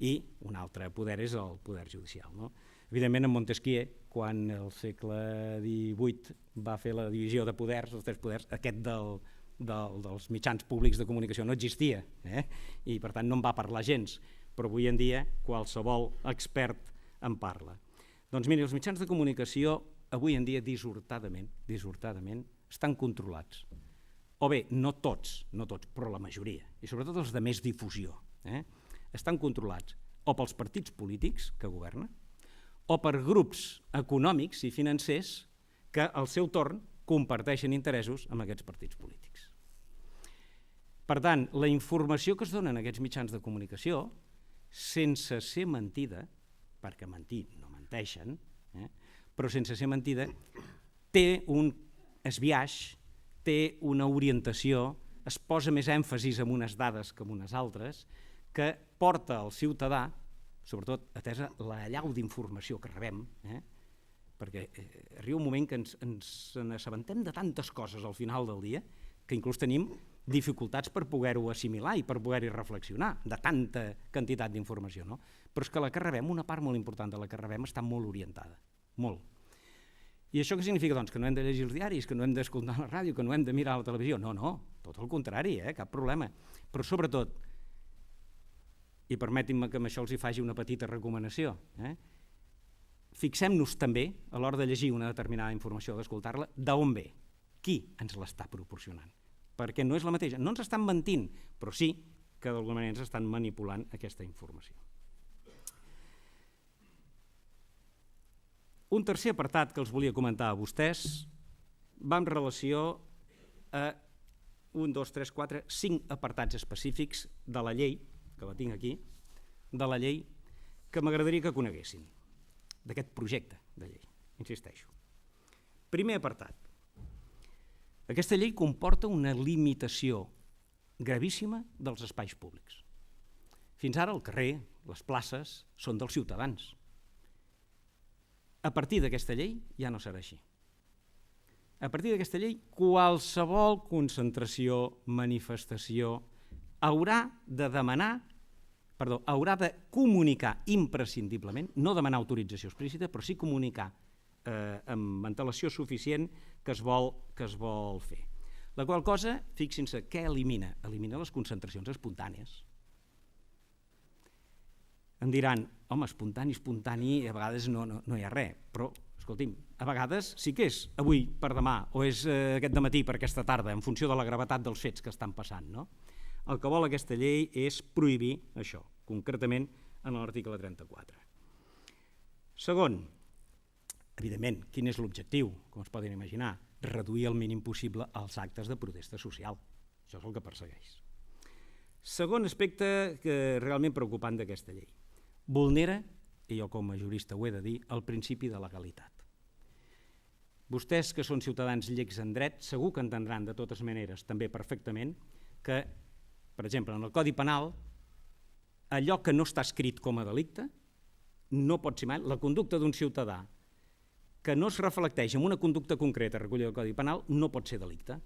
i un altre poder és el poder judicial. Evidentment, en Montesquieu, quan el segle XVIII va fer la divisió de poders, els tres poders, aquest dels mitjans públics de comunicació no existia, i per tant no en va parlar gens, però avui en dia qualsevol expert en parla. Doncs miri, els mitjans de comunicació avui en dia dissortadament estan controlats. O bé, no tots, però la majoria, i sobretot els de més difusió, estan controlats o pels partits polítics que governen o per grups econòmics i financers que al seu torn comparteixen interessos amb aquests partits polítics. Per tant, la informació que es dona en aquests mitjans de comunicació, sense ser mentida, perquè mentir no menteixen, però sense ser mentida, té un esbiaix, té una orientació, es posa més èmfasis en unes dades que en unes altres, que porta al ciutadà, sobretot atesa l'allau d'informació que rebem, perquè arriba un moment que ens n'assabentem de tantes coses al final del dia que inclús tenim dificultats per poder-ho assimilar i per poder-hi reflexionar, de tanta quantitat d'informació, no? Però és que la que rebem, una part molt important de la que rebem, està molt orientada, molt. I això què significa? Doncs que no hem de llegir els diaris, que no hem d'escoltar la ràdio, que no hem de mirar la televisió. No, tot el contrari, cap problema. Però sobretot, i permetin-me que amb això els hi faci una petita recomanació, fixem-nos també, a l'hora de llegir una determinada informació o d'escoltar-la, d'on ve, qui ens l'està proporcionant. Perquè no és la mateixa. No ens estan mentint, però sí que d'alguna manera ens estan manipulant aquesta informació. Un tercer apartat que els volia comentar a vostès va en relació a 5 apartats específics de la llei, que la tinc aquí, de la llei que m'agradaria que coneguessin, d'aquest projecte de llei, insisteixo. Primer apartat. Aquesta llei comporta una limitació gravíssima dels espais públics. Fins ara el carrer, les places, són dels ciutadans. A partir d'aquesta llei ja no serà així. A partir d'aquesta llei, qualsevol concentració, manifestació, haurà de comunicar imprescindiblement, no demanar autorització explícita, però sí comunicar amb antelació suficient que es vol fer. La qual cosa, fixin-se, què elimina? Elimina les concentracions espontànies. Em diran, home, espontani, a vegades no hi ha res, però, escolti'm, a vegades sí que és avui per demà, o és aquest dematí per aquesta tarda, en funció de la gravetat dels fets que estan passant, no? El que vol aquesta llei és prohibir això, concretament en l'article 34. Segon, evidentment, quin és l'objectiu, com es poden imaginar? Reduir el mínim possible els actes de protesta social. Això és el que persegueix. Segon aspecte realment preocupant d'aquesta llei. Vulnera, i jo com a jurista ho he de dir, el principi de legalitat. Vostès, que són ciutadans llecs en dret, segur que entendran de totes maneres també perfectament que, per exemple, en el Codi Penal, allò que no està escrit com a delicte no pot ser mai, la conducta d'un ciutadà que no es reflecteix en una conducta concreta recollida al Codi Penal no pot ser delicte,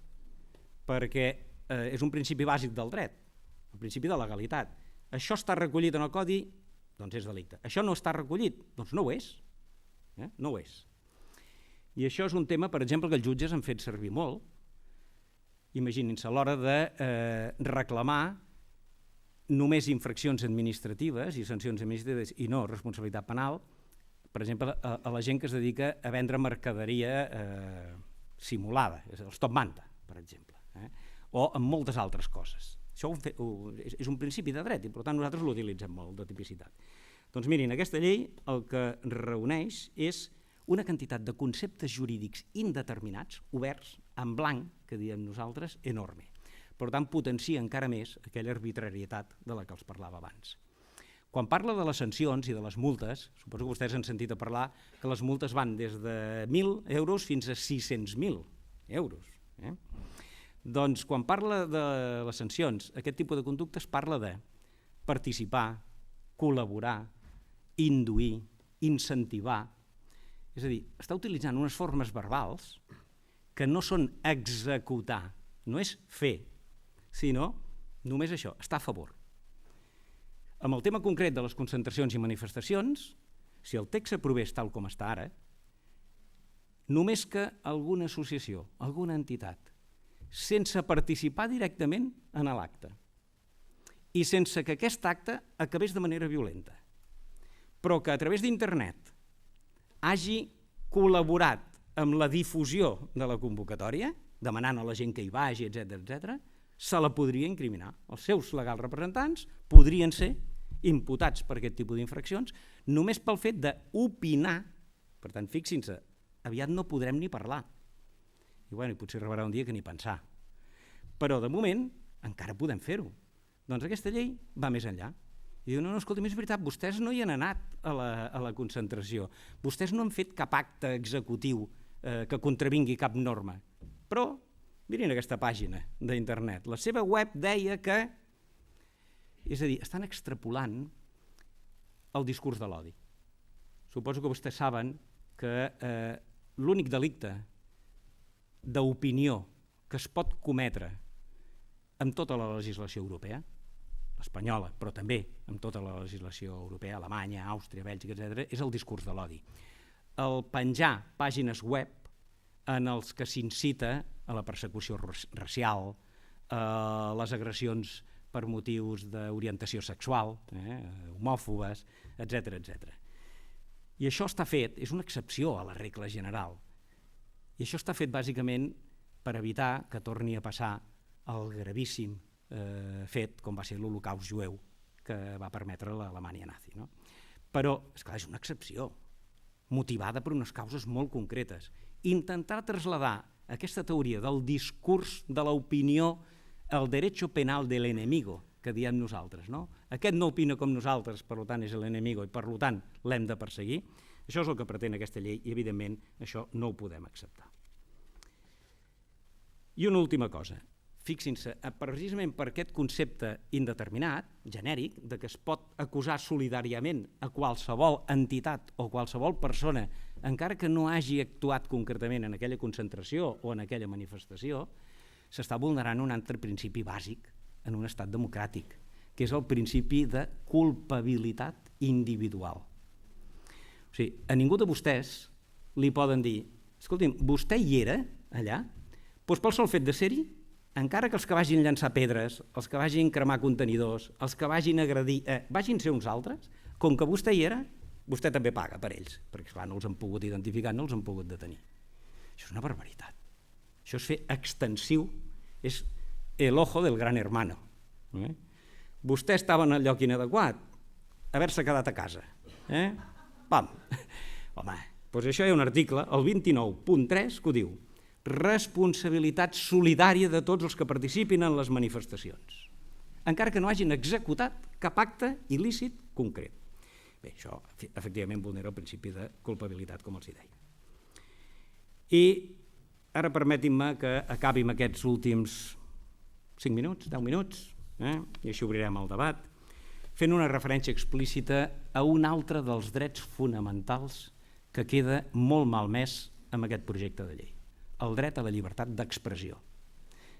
perquè és un principi bàsic del dret, el principi de legalitat. Això està recollit en el Codi, doncs és delicte. Això no està recollit, doncs no ho és. No ho és. I això és un tema, per exemple, que els jutges han fet servir molt. Imaginin-se, a l'hora de reclamar només infraccions administratives i sancions administratives i no responsabilitat penal, per exemple, a la gent que es dedica a vendre mercaderia simulada, els top manta, per exemple, o amb moltes altres coses. Això és un principi de dret i, per tant, nosaltres l'utilitzem molt, de tipicitat. Doncs mirin, aquesta llei el que reuneix és una quantitat de conceptes jurídics indeterminats, oberts, en blanc, que diem nosaltres, enorme. Per tant, potencia encara més aquella arbitrarietat de la que els parlava abans. Quan parla de les sancions i de les multes, suposo que vostès han sentit a parlar que les multes van des de 1.000 euros fins a 600.000 euros. Doncs quan parla de les sancions, aquest tipus de conductes parla de participar, col·laborar, induir, incentivar. És a dir, està utilitzant unes formes verbals que no són executar, no és fer, sinó només això, estar a favor. Amb el tema concret de les concentracions i manifestacions, si el text s'aprovés tal com està ara, només que alguna associació, alguna entitat, sense participar directament en l'acte i sense que aquest acte acabés de manera violenta, però que a través d'internet hagi col·laborat amb la difusió de la convocatòria, demanant a la gent que hi vagi, etc., se la podria incriminar. Els seus legals representants podrien ser imputats per aquest tipus d'infraccions només pel fet d'opinar. Per tant, fixin-se, aviat no podrem ni parlar. I potser arribarà un dia que ni pensar. Però de moment encara podem fer-ho. Doncs aquesta llei va més enllà i I diu, no, escolta, és veritat, vostès no hi han anat a la concentració, vostès no han fet cap acte executiu que contravingui cap norma, però mirin aquesta pàgina d'internet, la seva web deia que, és a dir, estan extrapolant el discurs de l'odi. Suposo que vostès saben que l'únic delicte d'opinió que es pot cometre amb tota la legislació europea, l'espanyola, però també amb tota la legislació europea, Alemanya, Àustria, Bèlgica, etc., és el discurs de l'odi. El penjar pàgines web en els que s'incita a la persecució racial, a les agressions per motius d'orientació sexual, homòfobes, etc. etc. I això està fet, és una excepció a la regla general, i això està fet bàsicament per evitar que torni a passar el gravíssim fet com va ser l'Holocaust jueu que va permetre l'Alemanya nazi. No? Però, esclar, és una excepció, motivada per unes causes molt concretes. Intentar traslladar aquesta teoria del discurs de l'opinió al derecho penal de l'enemigo, que diem nosaltres. No? Aquest no opina com nosaltres, per tant és l'enemigo i per tant l'hem de perseguir. Això és el que pretén aquesta llei i evidentment això no ho podem acceptar. I una última cosa. Fixin-se, precisament per aquest concepte indeterminat, genèric, de que es pot acusar solidàriament a qualsevol entitat o qualsevol persona, encara que no hagi actuat concretament en aquella concentració o en aquella manifestació, s'està vulnerant un altre principi bàsic en un estat democràtic, que és el principi de culpabilitat individual. O sigui, a ningú de vostès li poden dir, escolti'm, vostè hi era allà? Doncs pel sol fet de ser-hi, encara que els que vagin llançar pedres, els que vagin cremar contenidors, els que vagin agredir, vagin ser uns altres, com que vostè hi era, vostè també paga per ells, perquè clar, no els han pogut identificar, no els han pogut detenir. Això és una barbaritat. Això és fer extensiu, és el ojo del gran hermano. Vostè estava en el lloc inadequat, haver-se quedat a casa. Pam! Home, doncs això hi ha un article, el 29.3, que ho diu: responsabilitat solidària de tots els que participin en les manifestacions, encara que no hagin executat cap acte il·lícit concret. Bé, això efectivament vulnera el principi de culpabilitat, com els deia. I ara permetin-me que acabi amb aquests últims 5 minuts, 10 minuts, i així obrirem el debat, fent una referència explícita a un altre dels drets fonamentals que queda molt malmès amb aquest projecte de llei: el dret a la llibertat d'expressió.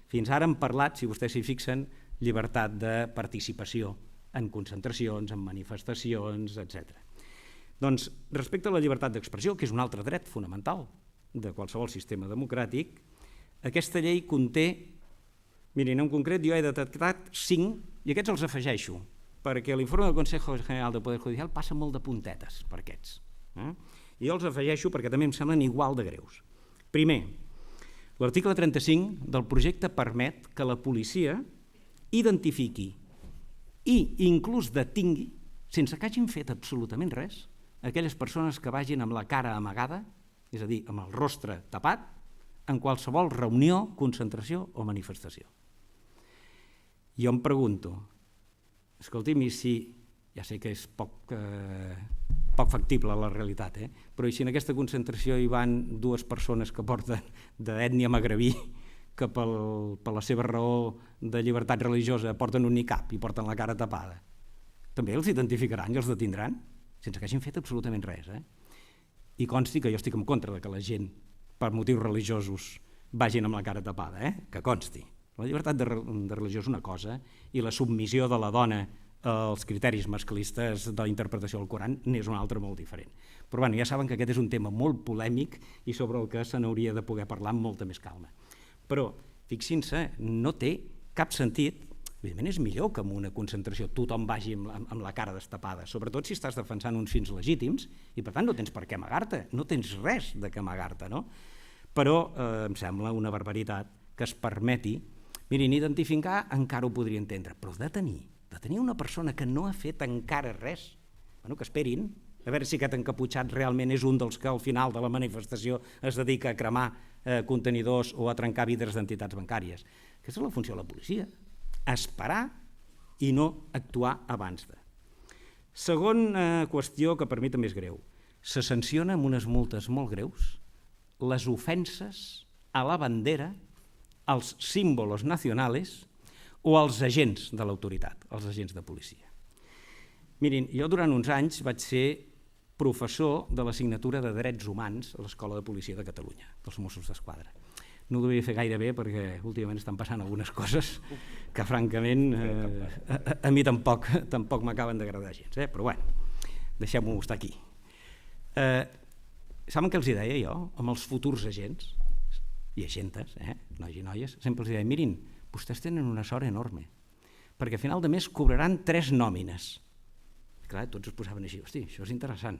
Fins ara hem parlat, si vostès s'hi fixen, llibertat de participació en concentracions, en manifestacions, etc. Doncs respecte a la llibertat d'expressió, que és un altre dret fonamental de qualsevol sistema democràtic, aquesta llei conté, mirin, en concret jo he detectat 5, i aquests els afegeixo, perquè l'informe del Consejo General del Poder Judicial passa molt de puntetes per aquests. I jo els afegeixo perquè també em semblen igual de greus. Primer, l'article 35 del projecte permet que la policia identifiqui i inclús detingui, sense que hagin fet absolutament res, aquelles persones que vagin amb la cara amagada, és a dir, amb el rostre tapat, en qualsevol reunió, concentració o manifestació. Jo em pregunto, escolti'm, i si, ja sé que és poc factible la realitat, però i si en aquesta concentració hi van 2 persones que porten d'ètnia magrebí, que per la seva raó de llibertat religiosa porten un niqab i porten la cara tapada, també els identificaran i els detindran, sense que hagin fet absolutament res. I consti que jo estic en contra de que la gent, per motius religiosos, vagin amb la cara tapada, que consti. La llibertat de religió és una cosa i la submissió de la dona als criteris masclistes de la interpretació del Coran n'és una altra molt diferent. Però ja saben que aquest és un tema molt polèmic i sobre el que se n'hauria de poder parlar amb molta més calma. Però, fixin-se, no té cap sentit, evidentment és millor que en una concentració tothom vagi amb la cara destapada, sobretot si estàs defensant uns fins legítims i per tant no tens per què amagar-te, no tens res de què amagar-te, no? Però em sembla una barbaritat que es permeti, mirin, identificar encara ho podria entendre, però detenir una persona que no ha fet encara res, que esperin, a veure si aquest encaputxat realment és un dels que al final de la manifestació es dedica a cremar contenidors o a trencar vidres d'entitats bancàries. Aquesta és la funció de la policia, esperar i no actuar abans de. Segona qüestió que per mi també és greu. Se sanciona amb unes multes molt greus les ofenses a la bandera, als símbolos nacionales o als agents de l'autoritat, als agents de policia. Mirin, jo durant uns anys vaig ser professor de l'assignatura de Drets Humans a l'Escola de Policia de Catalunya, dels Mossos d'Esquadra. No ho devia fer gaire bé perquè últimament estan passant algunes coses que francament a mi tampoc m'acaben d'agradar gens, però bueno, deixem-ho estar aquí. Saben què els deia jo amb els futurs agents i agentes, nois i noies? Sempre els deia, mirin, vostès tenen una sort enorme, perquè a final de mes cobraran 3 nòmines. Clar, tots es posaven així, hosti, això és interessant.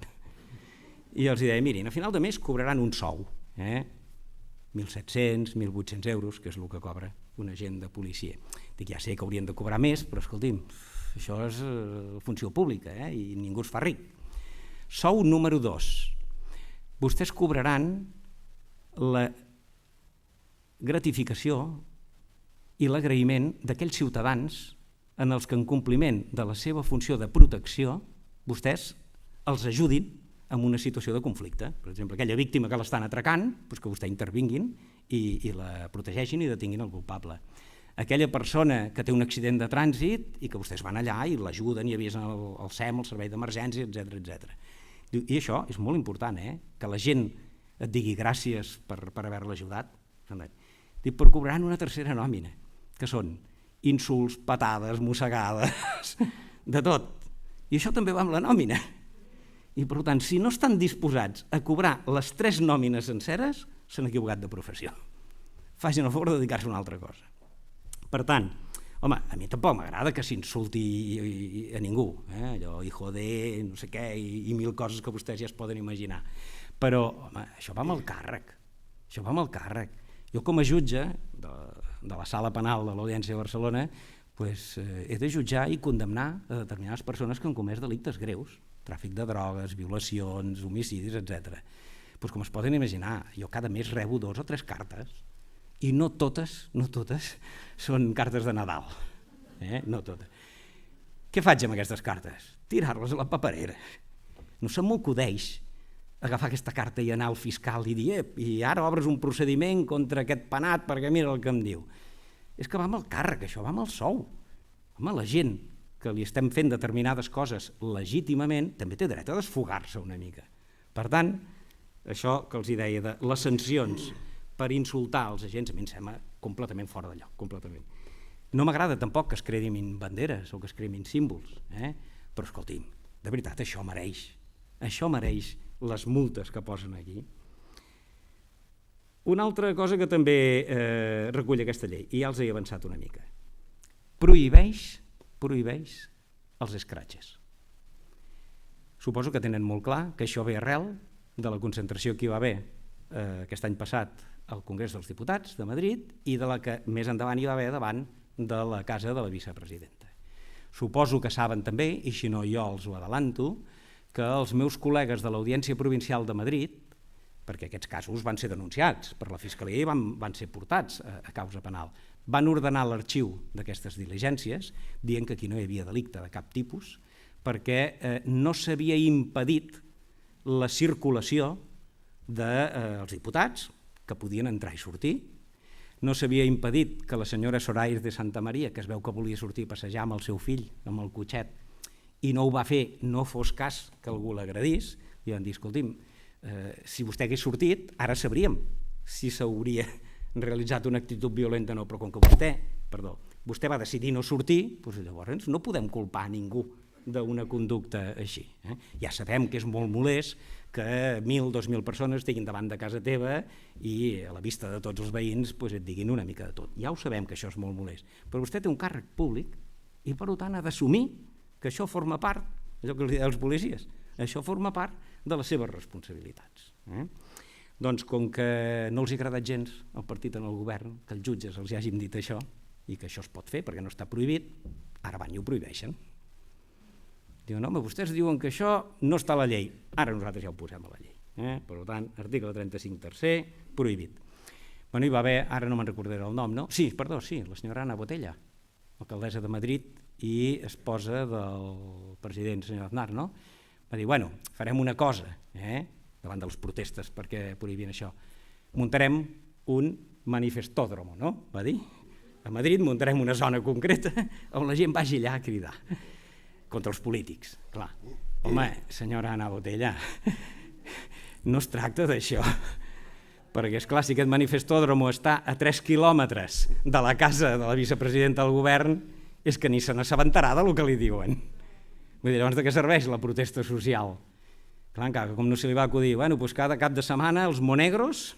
I els deia, mirin, a final de mes cobraran un sou, 1.700, 1.800 euros, que és el que cobra un agent de policia. Dic, ja sé que haurien de cobrar més, però escolti'm, això és funció pública i ningú es fa ric. Sou número 2. Vostès cobraran la gratificació i l'agraïment d'aquells ciutadans en els que en compliment de la seva funció de protecció vostès els ajudin en una situació de conflicte. Per exemple, aquella víctima que l'estan atracant, que vostè intervinguin i la protegeixin i detinguin el culpable. Aquella persona que té un accident de trànsit i que vostès van allà i l'ajuden i avisen el SEM, el servei d'emergència, etc. I això és molt important, que la gent et digui gràcies per haver-la ajudat. Dic, però cobraran una tercera nòmina, que són insults, patades, mossegades, de tot. I això també va amb la nòmina. I per tant, si no estan disposats a cobrar les 3 nòmines senceres, s'han equivocat de professió. Facin el favor de dedicar-se a una altra cosa. Per tant, home, a mi tampoc m'agrada que s'insulti a ningú, allò, hijo de, no sé què, i 1000 coses que vostès ja es poden imaginar. Però, home, això va amb el càrrec. Això va amb el càrrec. Jo com a jutge de la sala penal de l'Audiència de Barcelona he de jutjar i condemnar a determinades persones que han comès delictes greus, tràfic de drogues, violacions, homicidis, etc. Com es poden imaginar, jo cada mes rebo 2 o 3 cartes i no totes són cartes de Nadal. No totes. Què faig amb aquestes cartes? Tirar-les a la paperera. No se m'acudeix agafar aquesta carta i anar al fiscal i dir i ara obres un procediment contra aquest penat perquè mira el que em diu. És que va amb el càrrec, això va amb el sou. Home, la gent que li estem fent determinades coses legítimament també té dret a desfogar-se una mica. Per tant, això que els deia de les sancions per insultar els agents a mi em sembla completament fora de lloc, completament. No m'agrada tampoc que es cremin banderes o que es cremin símbols, però escolti'm, de veritat això mereix les multes que posen aquí. Una altra cosa que també recull aquesta llei, i ja els he avançat una mica, prohibeix els escratxes. Suposo que tenen molt clar que això ve arrel de la concentració que hi va haver aquest any passat al Congrés dels Diputats de Madrid i de la que més endavant hi va haver davant de la casa de la vicepresidenta. Suposo que saben també, i si no jo els ho adelanto, que els meus col·legues de l'Audiència Provincial de Madrid, perquè aquests casos van ser denunciats per la Fiscalia i van ser portats a causa penal, van ordenar l'arxiu d'aquestes diligències dient que aquí no hi havia delicte de cap tipus perquè no s'havia impedit la circulació dels diputats que podien entrar i sortir, no s'havia impedit que la senyora Soraya de Santa Maria, que es veu que volia sortir a passejar amb el seu fill, amb el cotxet, i no ho va fer, no fos cas que algú l'agredís, i van dir, escolti'm, si vostè hagués sortit, ara sabríem si s'hauria realitzat una actitud violenta o no, però com que vostè va decidir no sortir, doncs llavors no podem culpar a ningú d'una conducta així. Ja sabem que és molt molest que 1.000 o 2.000 persones estiguin davant de casa teva i a la vista de tots els veïns et diguin una mica de tot. Ja ho sabem que això és molt molest, però vostè té un càrrec públic i per tant ha d'assumir que això forma part, allò que els deia als policies, això forma part de les seves responsabilitats. Doncs com que no els ha agradat gens el partit en el govern, que els jutges els hagin dit això i que això es pot fer perquè no està prohibit, ara van i ho prohibeixen. Diuen, home, vostès diuen que això no està a la llei, ara nosaltres ja ho posem a la llei. Per tant, article 35 tercer, prohibit. Hi va haver, ara no me'n recordaré el nom, no? Sí, la senyora Ana Botella, alcaldessa de Madrid i esposa del president, senyor Aznar, no? Va dir, bueno, farem una cosa, davant de les protestes perquè prohibien això. Muntarem un manifestódromo, no? Va dir. A Madrid muntarem una zona concreta on la gent vagi allà a cridar contra els polítics. Clar. Home, senyora Ana Botella, no es tracta d'això. Perquè, esclar, si aquest manifestódromo està a 3 quilòmetres de la casa de la vicepresidenta del govern, és que ni se n'assabentarà del que li diuen. Vull dir, llavors de què serveix la protesta social? Clar, encara, com no se li va acudir, bueno, doncs cada cap de setmana els monegros,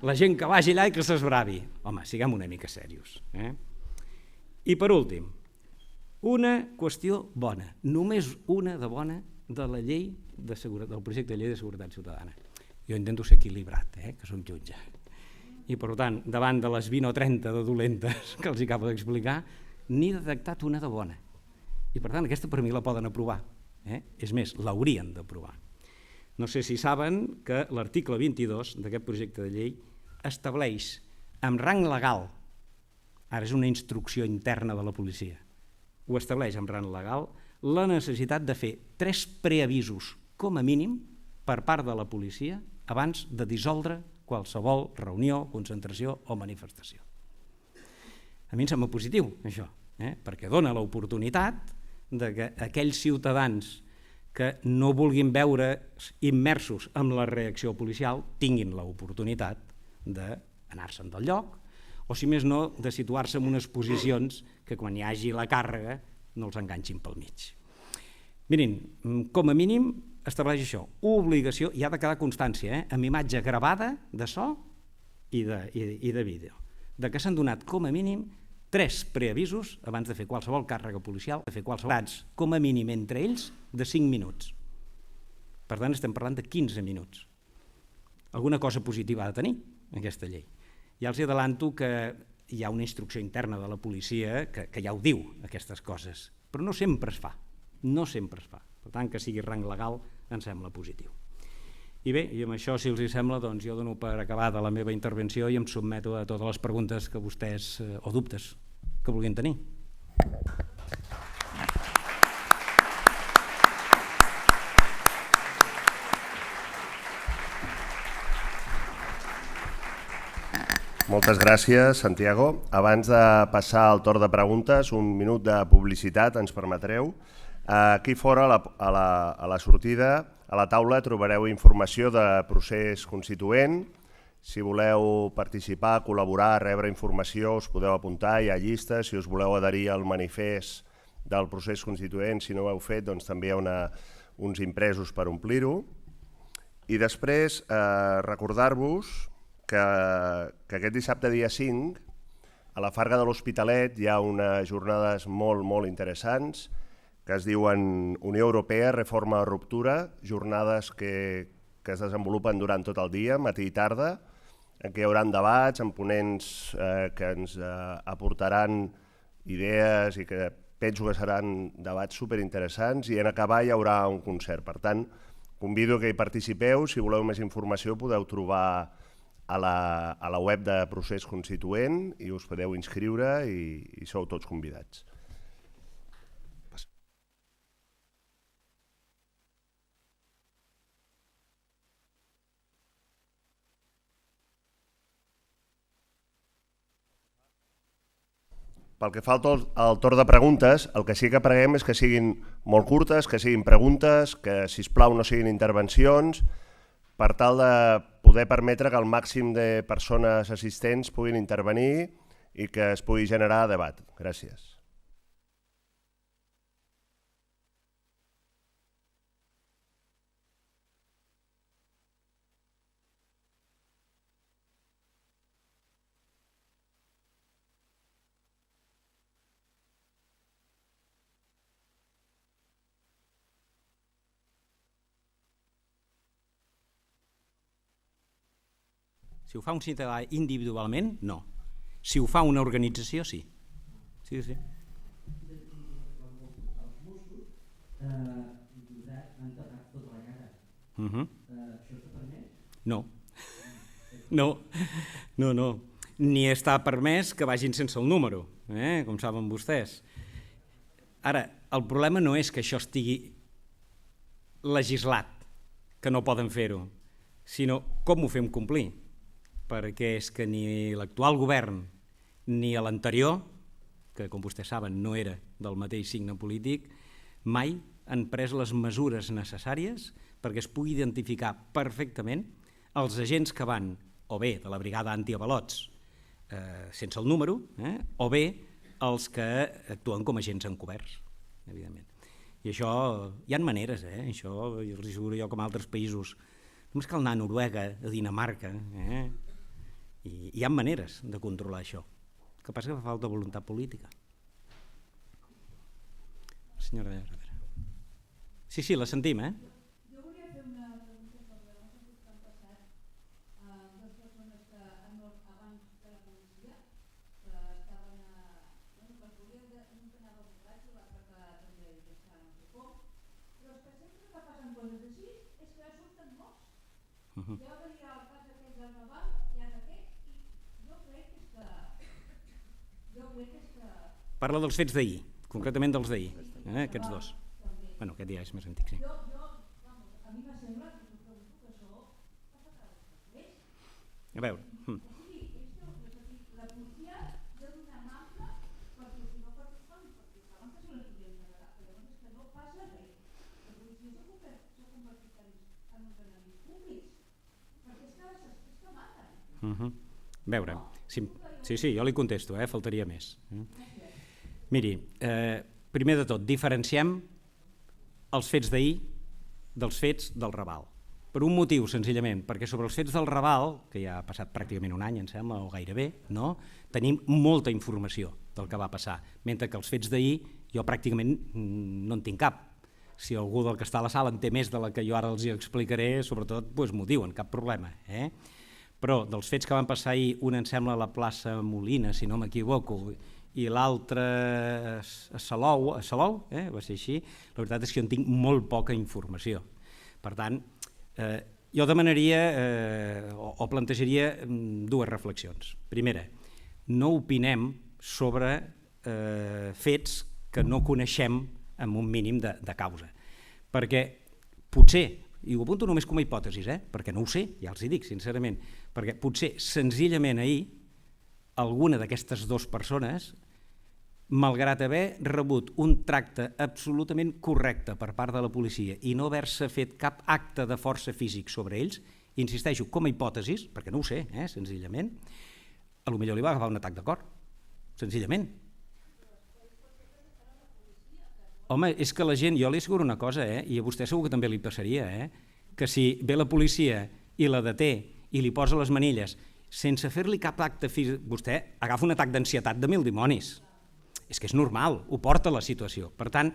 la gent que vagi allà i que s'esbravi. Home, siguem una mica serios. I per últim, una qüestió bona, només una de bona, de la llei del projecte de llei de seguretat ciutadana. Jo intento ser equilibrat, que soc jutge. I per tant, davant de les 20 o 30 de dolentes que els acabo d'explicar, n'he detectat una de bona. I per tant, aquesta per mi la poden aprovar. És més, l'haurien d'aprovar. No sé si saben que l'article 22 d'aquest projecte de llei estableix amb rang legal, ara és una instrucció interna de la policia, ho estableix amb rang legal, la necessitat de fer 3 preavisos, com a mínim, per part de la policia abans de dissoldre qualsevol reunió, concentració o manifestació. A mi em sembla positiu, això, perquè dona l'oportunitat de que aquells ciutadans que no vulguin veure immersos en la reacció policial tinguin l'oportunitat d'anar-se'n del lloc o, si més no, de situar-se en unes posicions que quan hi hagi la càrrega no els enganxin pel mig. Mirin, com a mínim estableix això, obligació, i ha de quedar constància, amb imatge gravada de so i de vídeo, de que s'han donat com a mínim 3 preavisos abans de fer qualsevol càrrega policial, de fer qualsevol com a mínim entre ells de 5 minuts. Per tant, estem parlant de 15 minuts. Alguna cosa positiva ha de tenir aquesta llei. Ja els adelanto que hi ha una instrucció interna de la policia que ja ho diu, aquestes coses, però no sempre es fa. No sempre es fa. Per tant, que sigui rang legal em sembla positiu. I bé, i amb això, si els hi sembla, doncs jo dono per acabada la meva intervenció i em sotmeto a totes les preguntes que vostès, o dubtes, que vulguin tenir.
Moltes gràcies, Santiago. Abans de passar al torn de preguntes, un minut de publicitat, ens permetreu. Aquí fora, a la sortida, a la taula trobareu informació de procés constituent. Si voleu participar, col·laborar, rebre informació, us podeu apuntar, hi ha llistes. Si us voleu adherir al manifest del procés constituent, si no ho heu fet, doncs també hi ha uns impresos per omplir-ho. I després recordar-vos que aquest dissabte, dia 5, a la Farga de l'Hospitalet hi ha unes jornades molt interessants que es diuen Unió Europea, Reforma o Ruptura, jornades que es desenvolupen durant tot el dia, matí i tarda, en què hi haurà debats amb ponents que ens aportaran idees i que penso que seran debats superinteressants, i en acabar hi haurà un concert. Per tant, convido que hi participeu. Si voleu més informació podeu trobar a la web de Procés Constituent i us podeu inscriure i sou tots convidats. Pel que fa al torn de preguntes, el que sí que preguem és que siguin molt curtes, que siguin preguntes, que, sisplau, no siguin intervencions, per tal de poder permetre que el màxim de persones assistents puguin intervenir i que es pugui generar debat. Gràcies.
Si ho fa un ciutadà individualment, no. Si ho fa una organització, sí. Sí.
Els Mossos han tapat tota la cara. Això està permès?
No. No. Ni està permès que vagin sense el número, com saben vostès. Ara, el problema no és que això estigui legislat, que no poden fer-ho, sinó com ho fem complir. Perquè és que ni l'actual govern ni l'anterior, que com vostès saben no era del mateix signe polític, mai han pres les mesures necessàries perquè es pugui identificar perfectament els agents que van o bé de la brigada antiavalots sense el número, o bé els que actuen com a agents encoberts, evidentment. I això, hi ha maneres, això els asseguro jo com a altres països, només cal anar a Noruega, a Dinamarca, i hi ha maneres de controlar això. El que passa que fa falta voluntat política. Senyora de darrere. Sí, la sentim,
Jo volia fer una pregunta sobre els casos que han passat dues persones que abans de la policia que estaven que un que anava borratxo, l'altre que també estava no sé com, però és que sempre que passen coses així és que surten morts. Ja va venir el cas aquell del Raval i ara aquest, i jo crec que
Parla dels fets d'ahir, concretament dels d'ahir, aquests dos. Bueno, aquest ja és més antic, sí.
a mi me sembla que jo pregunto que això passa cada vegada.
A veure.
La policia deu donar manca perquè si no participen, perquè saben que se les podrien carregar, però llavors és que no passa res. La policia s'ha convertit en uns enemics públics, perquè és que maten.
A veure, sí, jo li contesto, faltaria més. Miri, primer de tot, diferenciem els fets d'ahir dels fets del Raval. Per un motiu, senzillament, perquè sobre els fets del Raval, que ja ha passat pràcticament un any, em sembla, o gairebé, no? Tenim molta informació del que va passar, mentre que els fets d'ahir jo pràcticament no en tinc cap. Si algú del que està a la sala en té més de la que jo ara els hi explicaré, sobretot m'ho diuen, cap problema. Però dels fets que van passar ahir, un em sembla a la plaça Molina, si no m'equivoco, i l'altre a Salou, va ser així, la veritat és que jo en tinc molt poca informació. Per tant, jo demanaria o plantejaria dues reflexions. Primera, no opinem sobre fets que no coneixem amb un mínim de causa, perquè potser, i ho apunto només com a hipòtesis, perquè no ho sé, ja els hi dic sincerament, perquè potser senzillament ahir alguna d'aquestes dues persones, malgrat haver rebut un tracte absolutament correcte per part de la policia i no haver-se fet cap acte de força físic sobre ells, insisteixo, com a hipòtesis, perquè no ho sé, senzillament, potser li va agafar un atac de cor, senzillament. Home, és que la gent, jo li asseguro una cosa, i a vostè segur que també li passaria, que si ve la policia i la deté i li posa les manilles sense fer-li cap acte físic, vostè agafa un atac d'ansietat de mil dimonis. És que és normal, ho porta la situació. Per tant,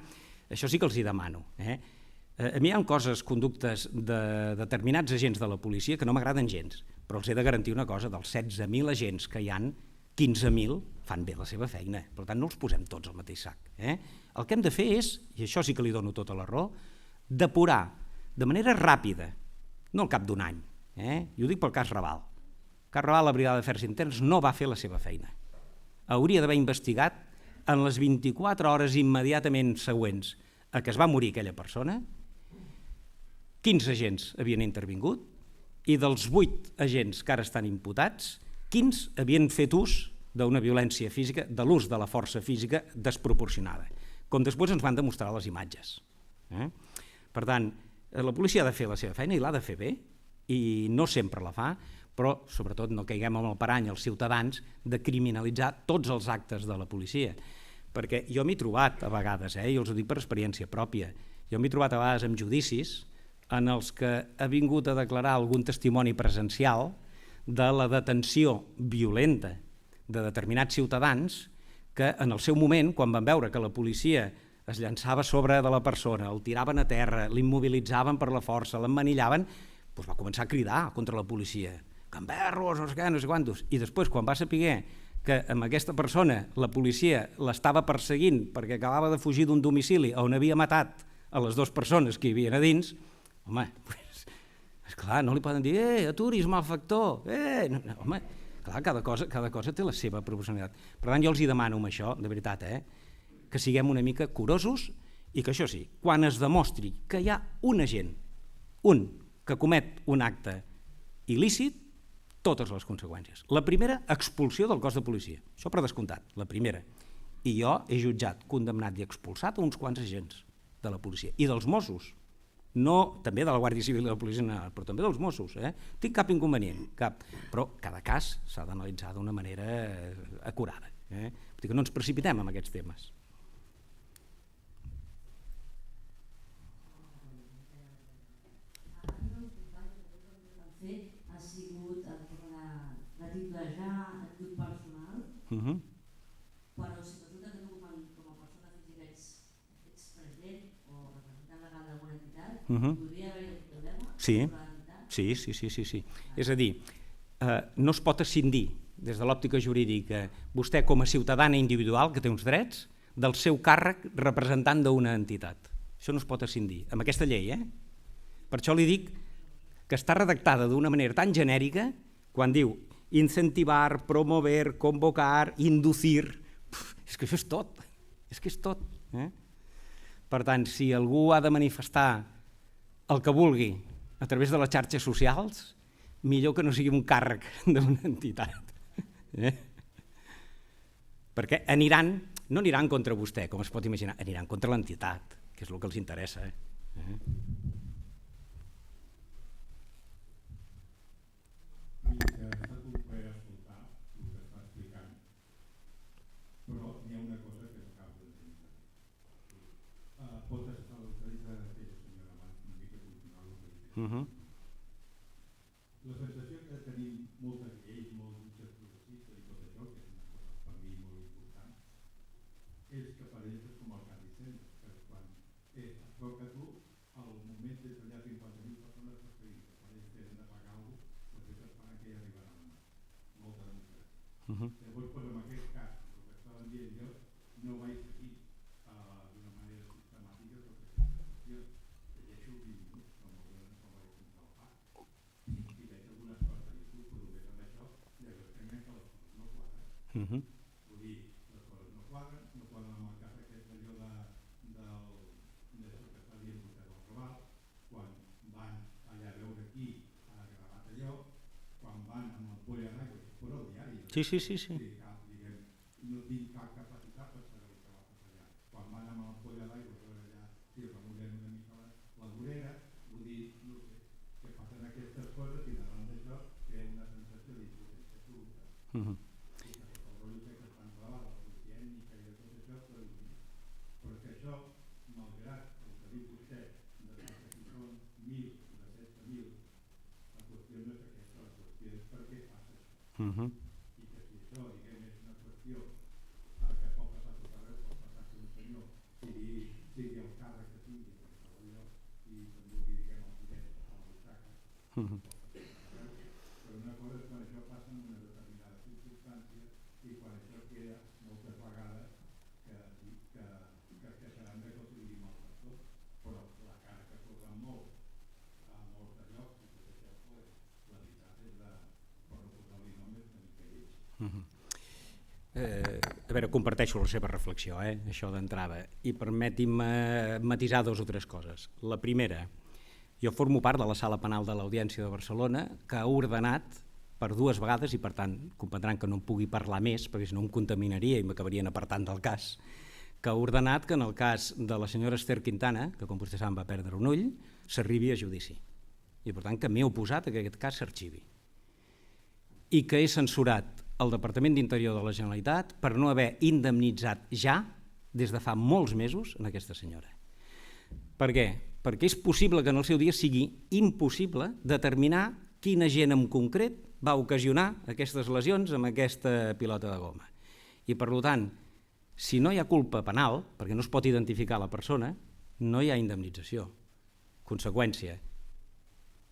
això sí que els hi demano. A mi hi ha coses, conductes de determinats agents de la policia que no m'agraden gens, però els he de garantir una cosa, dels 16.000 agents que hi han, 15.000 fan bé la seva feina, per tant no els posem tots al mateix sac. El que hem de fer és, i això sí que li dono tota la raó, depurar de manera ràpida, no al cap d'un any, i ho dic pel cas Raval. El cas Raval, la Brigada d'Afers Interns, no va fer la seva feina. Hauria d'haver investigat en les 24 hores immediatament següents a que es va morir aquella persona, 15 agents havien intervingut i dels 8 agents que ara estan imputats, 15 havien fet ús d'una violència física, de l'ús de la força física desproporcionada, com després ens van demostrar les imatges. Per tant, la policia ha de fer la seva feina i l'ha de fer bé, i no sempre la fa, però sobretot no caiguem en el parany els ciutadans de criminalitzar tots els actes de la policia, perquè jo m'he trobat a vegades, i els ho dic per experiència pròpia, jo m'he trobat a vegades amb judicis en els que ha vingut a declarar algun testimoni presencial de la detenció violenta de determinats ciutadans que en el seu moment, quan van veure que la policia es llançava sobre de la persona, el tiraven a terra, l'immobilitzaven per la força, l'emmanillaven, doncs va començar a cridar contra la policia, gamberros, no sé què, no sé quantos, i després quan va saber que amb aquesta persona la policia l'estava perseguint perquè acabava de fugir d'un domicili on havia matat a les dues persones que hi havia a dins, home, esclar, no li poden dir, aturis, malfactor, no, home, clar, cada cosa té la seva proporcionalitat. Per tant, jo els hi demano amb això, de veritat, que siguem una mica curosos i que això sí, quan es demostri que hi ha un agent, un que comet un acte il·lícit, totes les conseqüències. La primera, expulsió del cos de policia. Això per descomptat, la primera. I jo he jutjat, condemnat i expulsat uns quants agents de la policia. I dels Mossos. No, també de la Guàrdia Civil i de la Policia Nacional, però també dels Mossos. Tinc cap inconvenient, cap. Però cada cas s'ha d'analitzar d'una manera acurada. Vull dir que no ens precipitem en aquests temes.
Ha sigut la titulajar el club personal, però si resulta que tu com a persona física ets president o representant legal d'alguna entitat, podria haver-hi un problema?
Sí. És a dir, no es pot escindir des de l'òptica jurídica vostè com a ciutadana individual que té uns drets del seu càrrec representant d'una entitat. Això no es pot escindir, amb aquesta llei. Per això li dic que està redactada d'una manera tan genèrica quan diu incentivar, promover, convocar, inducir. És que això és tot. És que és tot. Per tant, si algú ha de manifestar el que vulgui a través de les xarxes socials, millor que no sigui un càrrec d'una entitat. Perquè no aniran contra vostè, com es pot imaginar, aniran contra l'entitat, que és el que els interessa.
La sensació que tenim moltes lleis, molts jutges progressistes i tot això, que és una cosa per mi molt important, és que per ells és com el cas d'Hisenda, que quan et toca a tu, al moment de tallar 50.000 persones perseguint, que quan ells tenen de pagar alguna cosa, doncs ells esperant que ja arribarà demà. Molta democràcia. Llavors, en aquest cas, el que estaven dient jo, no vaig seguir d'una manera sistemàtica totes aquestes qüestions. Llegeixo 20 minuts, com vaig comprar el pa, i veig algunes coses a YouTube, però només amb això, llavors tenen que les coses no quadren. Vull dir, les coses no quadren amb el cas aquest d'allò d'això que està dient vostè del Raval, quan van allà a veure qui ha gravat allò, quan van amb l'ampolla d'aigua, fora el diari.
Sí.
No tinc cap capacitat per saber el que va passar allà. Quan van amb l'ampolla d'aigua, veure allà, si remullen una mica la vorera, vull dir, no sé, que passen aquestes coses i davant d'això crea una sensació d'impotència absoluta. I que tot el rotllo que estan clavant, la policia ètnica i de tot això, però que això, malgrat el que diu vostè, de que si són 1.000, de 16.000, la qüestió no és aquesta, la qüestió és per què passa això. I que si això, diguem, és una qüestió que pot passar tot arreu, pot passar que un senyor sigui el càrrec que tingui, perquè allò, i se'n vulgui, diguem, els diners a la butxaca, però una cosa és quan això passa en una determinada circumstància i quan això queda moltes vegades que es queixaran de que els digui malfactor, però la cara que posa molt a molts de llocs i tot això, la veritat és de, per no posar-li nom, és una mica lleig.
A veure, comparteixo la seva reflexió, això d'entrada, i permeti'm matisar 2 o 3 coses. La primera, jo formo part de la Sala Penal de l'Audiència de Barcelona, que ha ordenat per 2 vegades, i per tant comprendran que no em pugui parlar més, perquè si no em contaminaria i m'acabarien apartant del cas, que ha ordenat que en el cas de la senyora Esther Quintana, que com vostè sap va perdre un ull, s'arribi a judici. I per tant que m'he oposat a que aquest cas s'arxivi. I que he censurat el Departament d'Interior de la Generalitat per no haver indemnitzat ja, des de fa molts mesos, en aquesta senyora. Per què? Perquè és possible que en el seu dia sigui impossible determinar quin agent en concret va ocasionar aquestes lesions amb aquesta pilota de goma. I per tant, si no hi ha culpa penal, perquè no es pot identificar la persona, no hi ha indemnització. Conseqüència,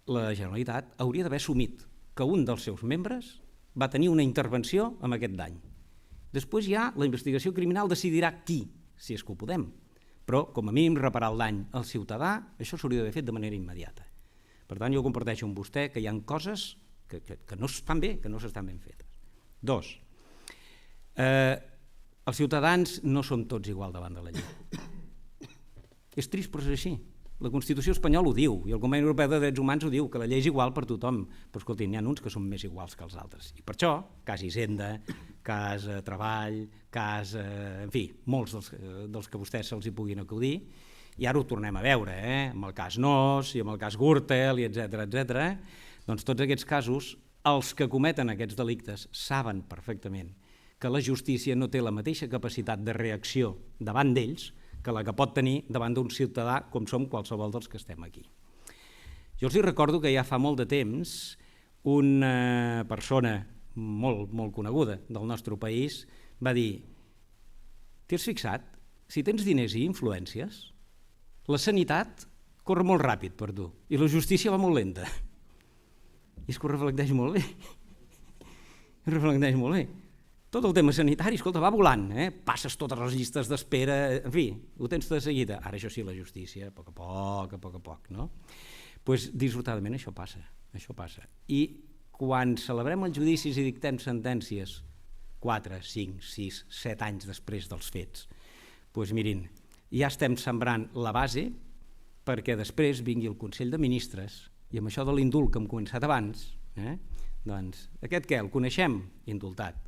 la Generalitat hauria d'haver assumit que un dels seus membres va tenir una intervenció amb aquest dany. Després ja la investigació criminal decidirà qui, si és que ho podem, però com a mínim reparar el dany al ciutadà, això s'hauria d'haver fet de manera immediata. Per tant, jo comparteixo amb vostè que hi ha coses que no es fan bé, que no s'estan ben fetes. 2. Els ciutadans no som tots igual davant de la llei. És trist, però és així. La Constitució espanyola ho diu, i el Conveni Europeu de Drets Humans ho diu, que la llei és igual per tothom. Però escolti, n'hi ha uns que són més iguals que els altres. I per això, cas Hisenda, cas Treball, cas... en fi, molts dels que vostès se'ls hi puguin acudir, i ara ho tornem a veure, amb el cas Nos, i amb el cas Gürtel, i etc. Doncs tots aquests casos, els que cometen aquests delictes saben perfectament que la justícia no té la mateixa capacitat de reacció davant d'ells que la que pot tenir davant d'un ciutadà com som qualsevol dels que estem aquí. Jo els recordo que ja fa molt de temps una persona molt coneguda del nostre país va dir: t'has fixat? Si tens diners i influències, la sanitat corre molt ràpid per tu i la justícia va molt lenta. I és que ho reflecteix molt bé. Ho reflecteix molt bé. Tot el tema sanitari, escolta, va volant, passes totes les llistes d'espera, en fi, ho tens tot de seguida. Ara això sí, la justícia, a poc a poc, no? Doncs dissortadament això passa. I quan celebrem els judicis i dictem sentències 4, 5, 6, 7 anys després dels fets, doncs mirin, ja estem sembrant la base perquè després vingui el Consell de Ministres i amb això de l'indult que hem començat abans, doncs aquest què, el coneixem? Indultat.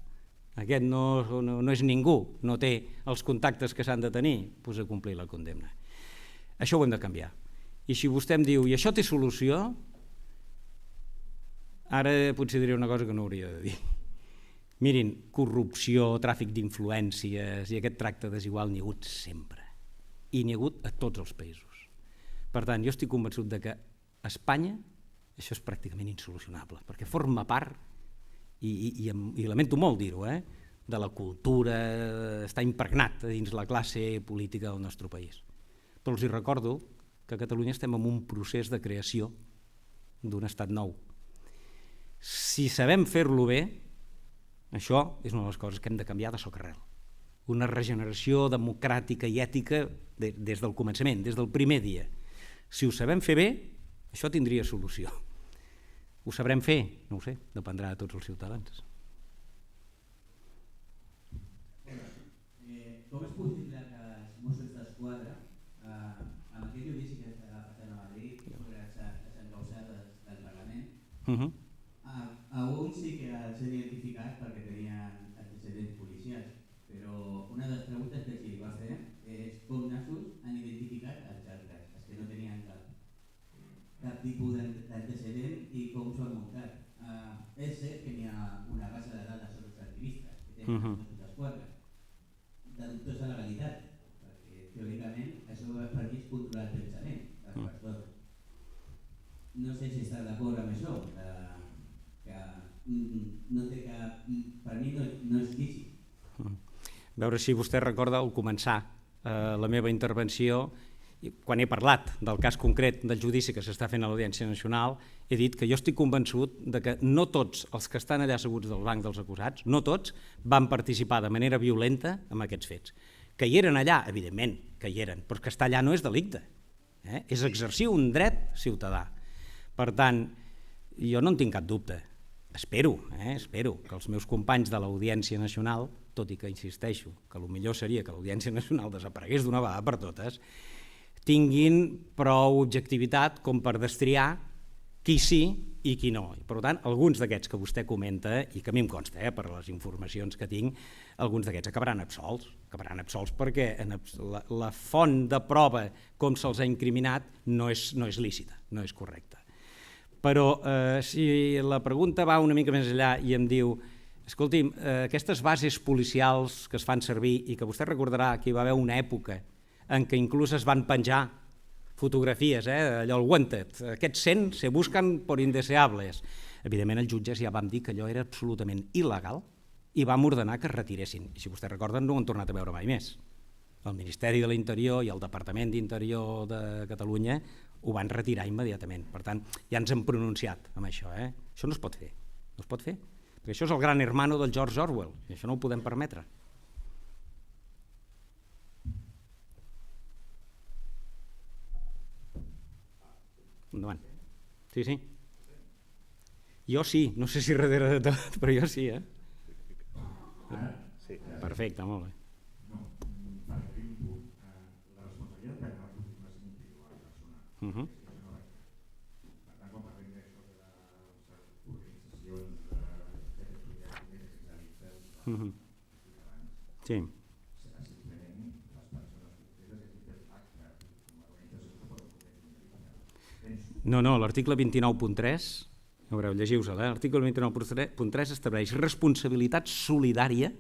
Aquest no és ningú, no té els contactes que s'han de tenir, doncs a complir la condemna. Això ho hem de canviar. I si vostè em diu, i això té solució? Ara potser diré una cosa que no hauria de dir. Mirin, corrupció, tràfic d'influències i aquest tracte desigual n'hi ha hagut sempre. I n'hi ha hagut a tots els països. Per tant, jo estic convençut que a Espanya això és pràcticament insolucionable, perquè forma part, i lamento molt dir-ho, de la cultura, està impregnat dins la classe política del nostre país. Però els recordo que a Catalunya estem en un procés de creació d'un estat nou. Si sabem fer-lo bé, això és una de les coses que hem de canviar de socarrel. Una regeneració democràtica i ètica des del començament, des del primer dia. Si ho sabem fer bé, això tindria solució. Ho sabrem fer? No ho sé, dependrà de tots els ciutadans.
Com és possible que els Mossos d'Esquadra, amb aquest judici que està passant a Madrid sobre les encausades del Parlament, alguns sí que els han identificat perquè tenien antecedents policials, però una de les preguntes que els va fer és com nassos han identificat els altres, els que no tenien cap tipus d'antecedent i com s'ho han muntat. És cert que n'hi ha una base de dades sobre els activistes que tenen els Mossos d'Esquadra, de dubtosa legalitat, perquè teòricament això per mi és controlar el pensament de les persones. No sé si està d'acord amb això, que no té cap... Per mi no és lícit.
A veure si vostè recorda al començar la meva intervenció, quan he parlat del cas concret del judici que s'està fent a l'Audiència Nacional, he dit que jo estic convençut que no tots els que estan allà asseguts del banc dels acusats, no tots, van participar de manera violenta en aquests fets. Que hi eren allà, evidentment que hi eren, però que estar allà no és delicte, és exercir un dret ciutadà. Per tant, jo no en tinc cap dubte. Espero que els meus companys de l'Audiència Nacional, tot i que insisteixo que el millor seria que l'Audiència Nacional desaparegués d'una vegada per totes, tinguin prou objectivitat com per destriar qui sí i qui no. Per tant, alguns d'aquests que vostè comenta, i que a mi em consta, per les informacions que tinc, alguns d'aquests acabaran absolts perquè la font de prova com se'ls ha incriminat no és lícita, no és correcta. Però si la pregunta va una mica més enllà i em diu, escolti'm, aquestes bases policials que es fan servir i que vostè recordarà que hi va haver una època en què inclús es van penjar fotografies, allò el wanted, aquests 100 se buscan por indeseables. Evidentment els jutges ja vam dir que allò era absolutament il·legal i vam ordenar que es retiressin. I si vostè recorda no ho han tornat a veure mai més. El Ministeri de l'Interior i el Departament d'Interior de Catalunya ho van retirar immediatament. Per tant, ja ens hem pronunciat amb això. Això no es pot fer, no es pot fer. Perquè això és el gran hermano del George Orwell i això no ho podem permetre. Endavant. Sí. Jo sí, no sé si darrere de tot, però jo sí, Sí. Perfecte, molt bé. Mhm.
Per tant, quan parlem d'això de les organitzacions d'aquest projecte que realitzen
Sí.
serà simplement les persones concretes que tenen l'acte com a organització que poden poder.
No, l'article 29.3, ja veureu, llegiu-se'l, l'article 29.3 estableix responsabilitat solidària,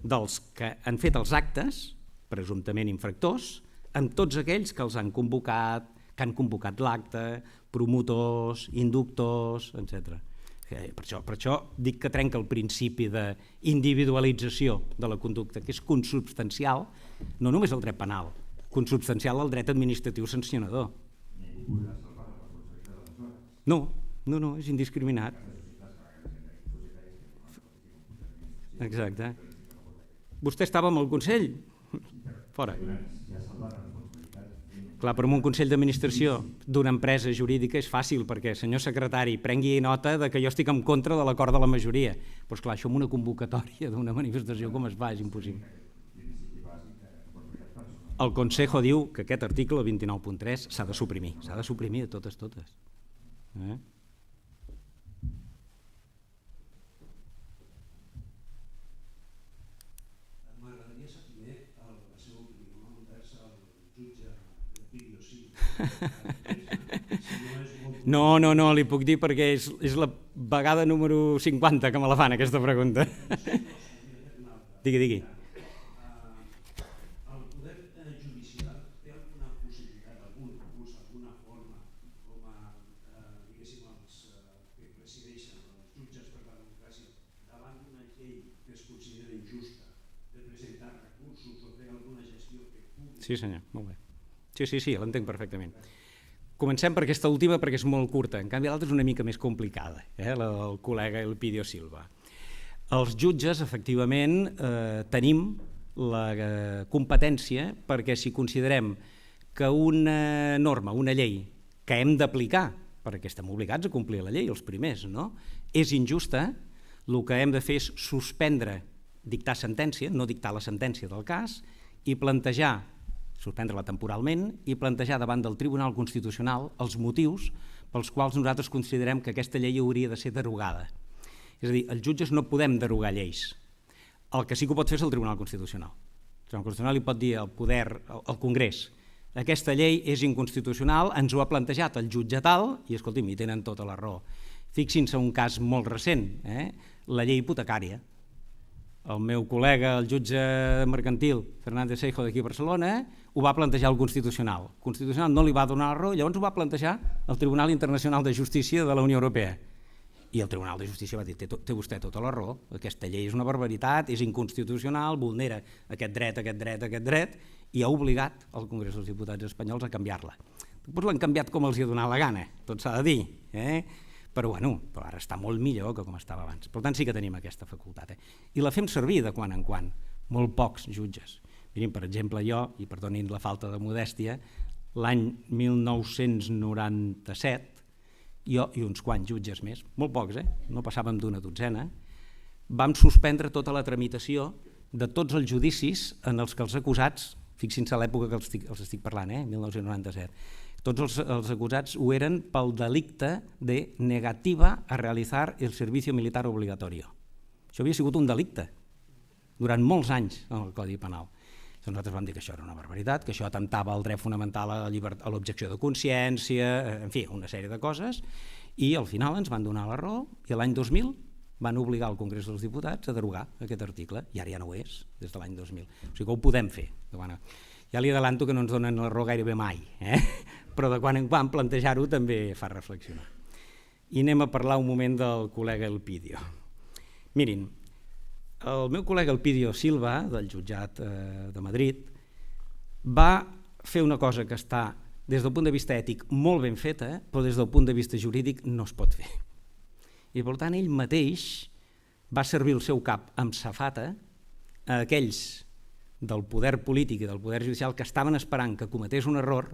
dels que han fet els actes, presumptament infractors, amb tots aquells que els han convocat, que han convocat l'acte, promotors, inductors, etc. Per això dic que trenca el principi d'individualització de la conducta, que és consubstancial, no només el dret penal, consubstancial al dret administratiu sancionador. No, és indiscriminat. Exacte. Vostè estava amb el Consell? Fora. Clar, però en un Consell d'Administració d'una empresa jurídica és fàcil, perquè, senyor secretari, prengui nota de que jo estic en contra de l'acord de la majoria. Però, esclar, això amb una convocatòria d'una manifestació com es fa? És impossible. El Consejo diu que aquest article, el 29.3, s'ha de suprimir de totes.
M'agradaria saber la seva opinió envers el jutge Elpidio Silva.
No, li puc dir perquè és la vegada número 50 que me la fan, aquesta pregunta. Digui.
El poder judicial té alguna possibilitat, algun recurs, alguna forma, com diguéssim els que presideixen, els jutges per la democràcia, davant d'una llei que es considera injusta, de presentar recursos o fer alguna gestió que pugui...
Sí, senyor, molt bé. Sí, l'entenc perfectament. Comencem per aquesta última perquè és molt curta, en canvi l'altra és una mica més complicada, la del col·lega Elpidio Silva. Els jutges, efectivament, tenim la competència perquè si considerem que una norma, una llei que hem d'aplicar, perquè estem obligats a complir la llei, els primers, no? És injusta, el que hem de fer és suspendre, dictar sentència, no dictar la sentència del cas, i plantejar, suspendre-la temporalment, i plantejar davant del Tribunal Constitucional els motius pels quals nosaltres considerem que aquesta llei hauria de ser derogada. És a dir, els jutges no podem derogar lleis. El que sí que ho pot fer és el Tribunal Constitucional. El Tribunal Constitucional li pot dir al Congrés: aquesta llei és inconstitucional, ens ho ha plantejat el jutge tal, i escolti'm, hi tenen tota la raó. Fixin-se un cas molt recent, la llei hipotecària. El meu col·lega, el jutge mercantil Fernández Seijo d'aquí a Barcelona, ho va plantejar al Constitucional. El Constitucional no li va donar la raó, llavors ho va plantejar el Tribunal Internacional de Justícia de la Unió Europea. I el Tribunal de Justícia va dir: té vostè tota la raó, aquesta llei és una barbaritat, és inconstitucional, vulnera aquest dret, i ha obligat el Congrés dels Diputats espanyols a canviar-la. Després l'han canviat com els hi ha donat la gana, tot s'ha de dir, però ara està molt millor que com estava abans. Per tant, sí que tenim aquesta facultat. I la fem servir de quan en quan, molt pocs jutges. Mirin, per exemple, jo, i perdonin la falta de modèstia, l'any 1997, jo i uns quants jutges més, molt pocs, no passàvem d'una dotzena, vam suspendre tota la tramitació de tots els judicis en els que els acusats, fixin-se a l'època que els estic parlant, 1997, tots els acusats ho eren pel delicte de negativa a realitzar el servicio militar obligatorio. Això havia sigut un delicte durant molts anys en el Codi Penal. Nosaltres vam dir que això era una barbaritat, que això atemptava al dret fonamental a l'objecció de consciència, en fi, una sèrie de coses, i al final ens van donar la raó i l'any 2000 van obligar el Congrés dels Diputats a derogar aquest article, i ara ja no ho és, des de l'any 2000. O sigui que ho podem fer. Ja li adelanto que no ens donen la raó gairebé mai, però de quan en quan plantejar-ho també fa reflexionar. I anem a parlar un moment del col·lega Elpidio. Mirin, el meu col·lega Elpidio Silva, del jutjat de Madrid, va fer una cosa que està, des del punt de vista ètic, molt ben feta, però des del punt de vista jurídic no es pot fer. I per tant ell mateix va servir el seu cap amb safata a aquells del poder polític i del poder judicial que estaven esperant que cometés un error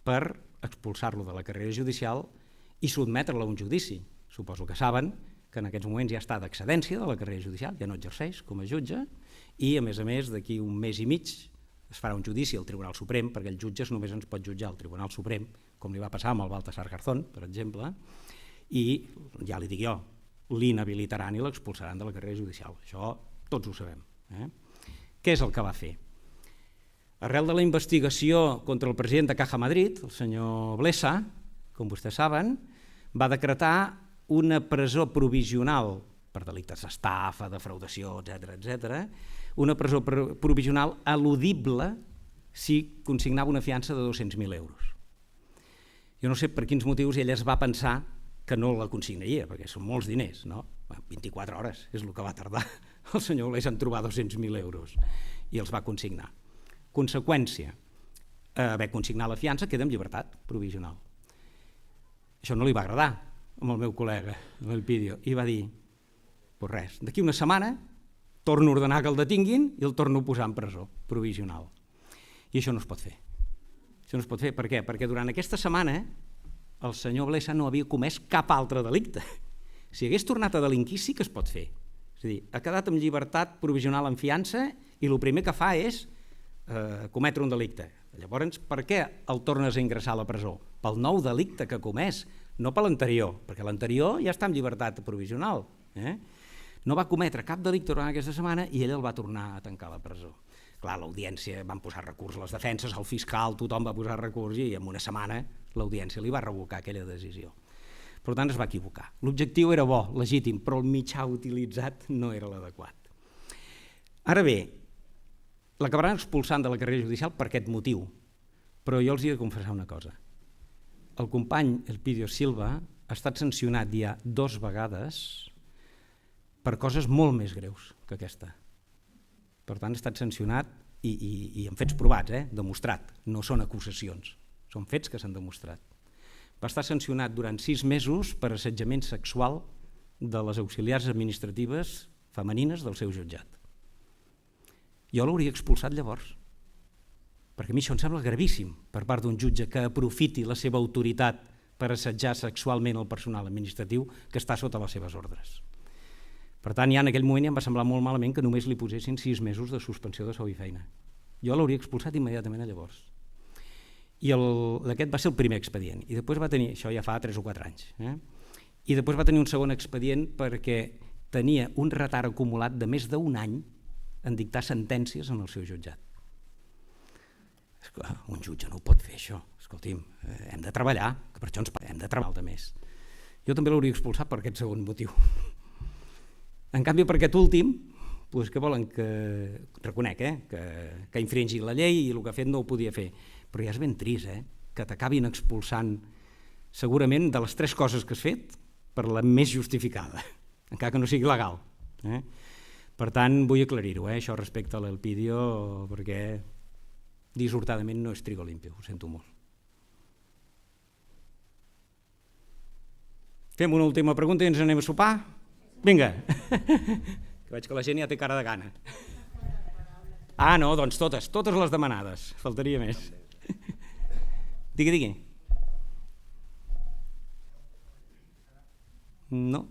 per expulsar-lo de la carrera judicial i sotmetre-lo a un judici. Suposo que saben que en aquests moments ja està d'excedència de la carrera judicial, ja no exerceix com a jutge, i a més d'aquí un mes i mig es farà un judici al Tribunal Suprem, perquè els jutges només ens pot jutjar el Tribunal Suprem, com li va passar amb el Baltasar Garzón, per exemple, i ja li dic jo, l'inhabilitaran i l'expulsaran de la carrera judicial. Això tots ho sabem. Què és el que va fer? Arrel de la investigació contra el president de Caja Madrid, el senyor Blesa, com vostès saben, va decretar una presó provisional per delictes d'estafa, defraudació, etc., una presó provisional eludible si consignava una fiança de 200.000 euros. Jo no sé per quins motius ell es va pensar que no la consignaria, perquè són molts diners, no? 24 hores és el que va tardar el senyor Blesa en trobar 200.000 euros i els va consignar. Conseqüència, haver consignat la fiança queda en llibertat provisional. Això no li va agradar amb el meu col·lega, amb el Elpidio, i va dir, pues res, d'aquí una setmana torno a ordenar que el detinguin i el torno a posar en presó provisional. I això no es pot fer. Això no es pot fer, per què? Perquè durant aquesta setmana el senyor Blesa no havia comès cap altre delicte. Si hagués tornat a delinquir sí que es pot fer. És a dir, ha quedat en llibertat provisional en fiança i el primer que fa és cometre un delicte. Llavors, per què el tornes a ingressar a la presó? Pel nou delicte que ha comès, no per l'anterior, perquè l'anterior ja està en llibertat provisional. No va cometre cap delicte durant aquesta setmana i ell el va tornar a tancar a la presó. Clar, l'audiència van posar recurs, les defenses, el fiscal, tothom va posar recurs i en una setmana l'audiència li va revocar aquella decisió. Per tant, es va equivocar. L'objectiu era bo, legítim, però el mitjà utilitzat no era l'adequat. Ara bé, l'acabaran expulsant de la carrera judicial per aquest motiu, però jo els he de confessar una cosa. El company Elpidio Silva ha estat sancionat ja 2 vegades per coses molt més greus que aquesta. Per tant, ha estat sancionat i amb fets provats, demostrat, no són acusacions, són fets que s'han demostrat. Va estar sancionat durant 6 mesos per assetjament sexual de les auxiliars administratives femenines del seu jutjat. Jo l'hauria expulsat llavors, perquè a mi això em sembla gravíssim per part d'un jutge que aprofiti la seva autoritat per assetjar sexualment el personal administratiu que està sota les seves ordres. Per tant, ja en aquell moment ja em va semblar molt malament que només li posessin 6 mesos de suspensió de sou i feina. Jo l'hauria expulsat immediatament llavors. I aquest va ser el primer expedient. I després va tenir, això ja fa 3 o 4 anys, i després va tenir un segon expedient perquè tenia un retard acumulat de més d'1 any en dictar sentències en el seu jutjat. Un jutge no ho pot fer, això. Escolti'm, hem de treballar, que per això hem de treballar de més. Jo també l'hauria expulsat per aquest segon motiu. En canvi, per aquest últim, què volen que reconec, que ha infringit la llei i el que ha fet no ho podia fer. Però ja és ben trist, que t'acabin expulsant segurament de les 3 coses que has fet per la més justificada, encara que no sigui legal. Per tant, vull aclarir-ho, això respecte a l'Elpidio, perquè dissortadament no és trigo limpio, ho sento molt. Fem una última pregunta i ens anem a sopar? Vinga, que veig que la gent ja té cara de gana. Ah, no, doncs totes les demanades, faltaria més. Digui. No.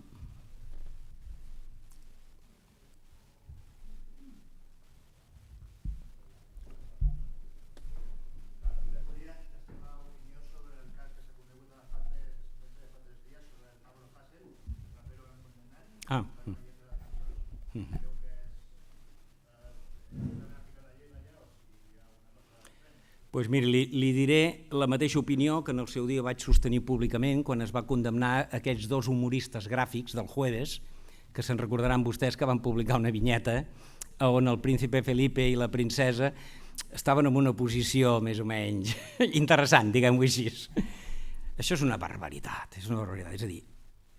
Ah. Doncs miri, li diré la mateixa opinió que en el seu dia vaig sostenir públicament quan es va condemnar aquests 2 humoristes gràfics del Jueves, que se'n recordaran vostès que van publicar una vinyeta on el príncipe Felipe i la princesa estaven en una posició més o menys interessant, diguem-ho així. Això és una barbaritat, és a dir,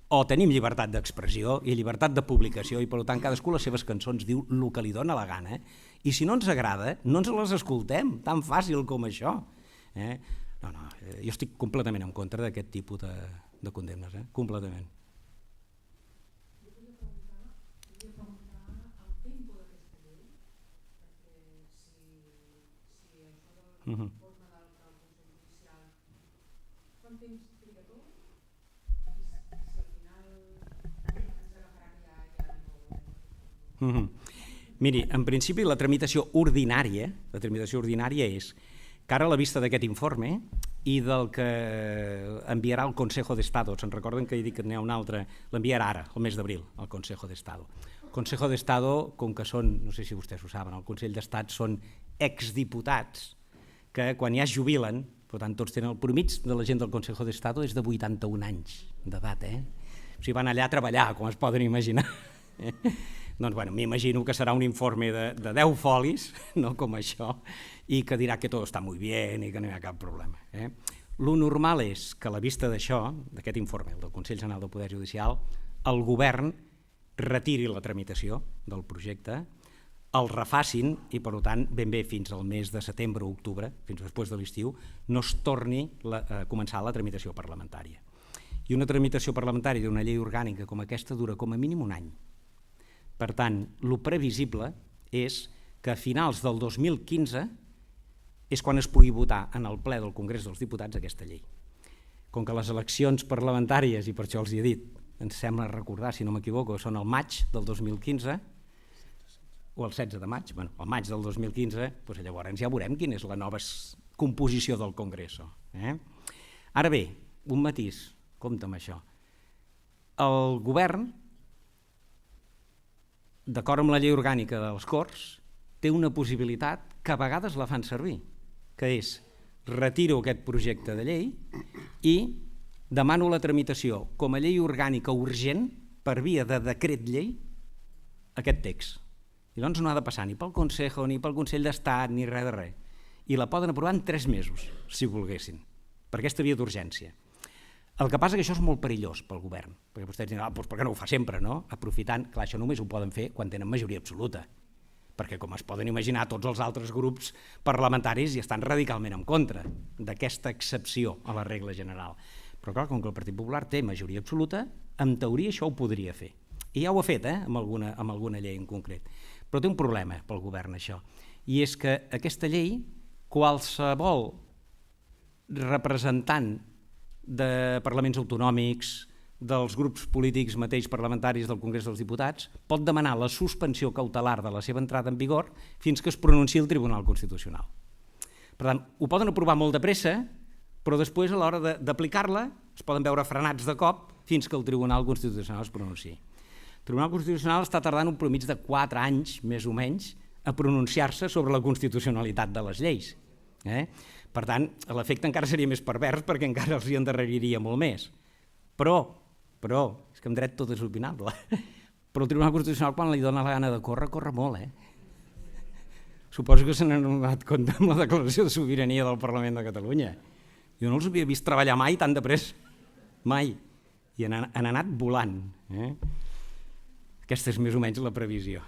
o tenim llibertat d'expressió i llibertat de publicació i per tant cadascú les seves cançons diu el que li dóna la gana i si no ens agrada no ens les escoltem, tan fàcil com això. No, jo estic completament en contra d'aquest tipus de condemnes, completament.
Jo volia preguntar el tempo d'aquesta llei, perquè si això de l'informe del Consell Judicial, quant temps triga tot? Si al final ens agafarà que ja no...
Miri, en principi la tramitació ordinària és que ara a la vista d'aquest informe i del que enviarà el Consejo d'Estado, se'n recorden que he dit que n'hi ha un altre, l'enviarà ara, el mes d'abril, al Consejo d'Estado. El Consejo d'Estado, com que són, no sé si vostès ho saben, el Consell d'Estat són exdiputats que quan ja es jubilen, per tant tots tenen el promig de la gent del Consejo d'Estado és de 81 anys d'edat, O sigui, van allà a treballar, com es poden imaginar. Doncs bueno, m'imagino que serà un informe de 10 folis, no com això, i que dirà que tot està molt bé i que no hi ha cap problema. Lo normal és que a la vista d'això, d'aquest informe, el del Consell General del Poder Judicial, el govern retiri la tramitació del projecte, el refacin i, per tant, ben bé fins al mes de setembre o octubre, fins després de l'estiu, no es torni a començar la tramitació parlamentària. I una tramitació parlamentària d'una llei orgànica com aquesta dura com a mínim un any. Per tant, el previsible és que a finals del 2015 és quan es pugui votar en el ple del Congrés dels Diputats aquesta llei. Com que les eleccions parlamentàries, i per això els hi he dit, ens sembla recordar, si no m'equivoco, són el maig del 2015, o el 16 de maig, bueno, el maig del 2015, doncs llavors ja veurem quina és la nova composició del Congreso. Ara bé, un matís, compte amb això. El govern, d'acord amb la llei orgànica dels Corts, té una possibilitat que a vegades la fan servir, que és retiro aquest projecte de llei i demano la tramitació com a llei orgànica urgent per via de decret llei aquest text. I llavors no ha de passar ni pel Consejo, ni pel Consell d'Estat, ni res de res. I la poden aprovar en 3 mesos, si volguessin, per aquesta via d'urgència. El que passa és que això és molt perillós pel govern, perquè vostès diran, doncs per què no ho fa sempre, no? Aprofitant, clar, això només ho poden fer quan tenen majoria absoluta, perquè com es poden imaginar tots els altres grups parlamentaris hi estan radicalment en contra d'aquesta excepció a la regla general. Però clar, com que el Partit Popular té majoria absoluta, en teoria això ho podria fer. I ja ho ha fet, amb alguna llei en concret. Però té un problema pel govern això, i és que aquesta llei, qualsevol representant de parlaments autonòmics, dels grups polítics mateix parlamentaris del Congrés dels Diputats, pot demanar la suspensió cautelar de la seva entrada en vigor fins que es pronunciï el Tribunal Constitucional. Per tant, ho poden aprovar molt de pressa, però després a l'hora d'aplicar-la es poden veure frenats de cop fins que el Tribunal Constitucional es pronunciï. El Tribunal Constitucional està tardant un promig de 4 anys, més o menys, a pronunciar-se sobre la constitucionalitat de les lleis. Per tant, l'efecte encara seria més pervers perquè encara els hi endarreriria molt més. Però, és que en dret tot és opinable, però el Tribunal Constitucional quan li dona la gana de córrer, corre molt. Suposo que se n'han donat compte amb la declaració de sobirania del Parlament de Catalunya. Jo no els havia vist treballar mai tan de pressa, mai, i han anat volant. Aquesta és més o menys la previsió.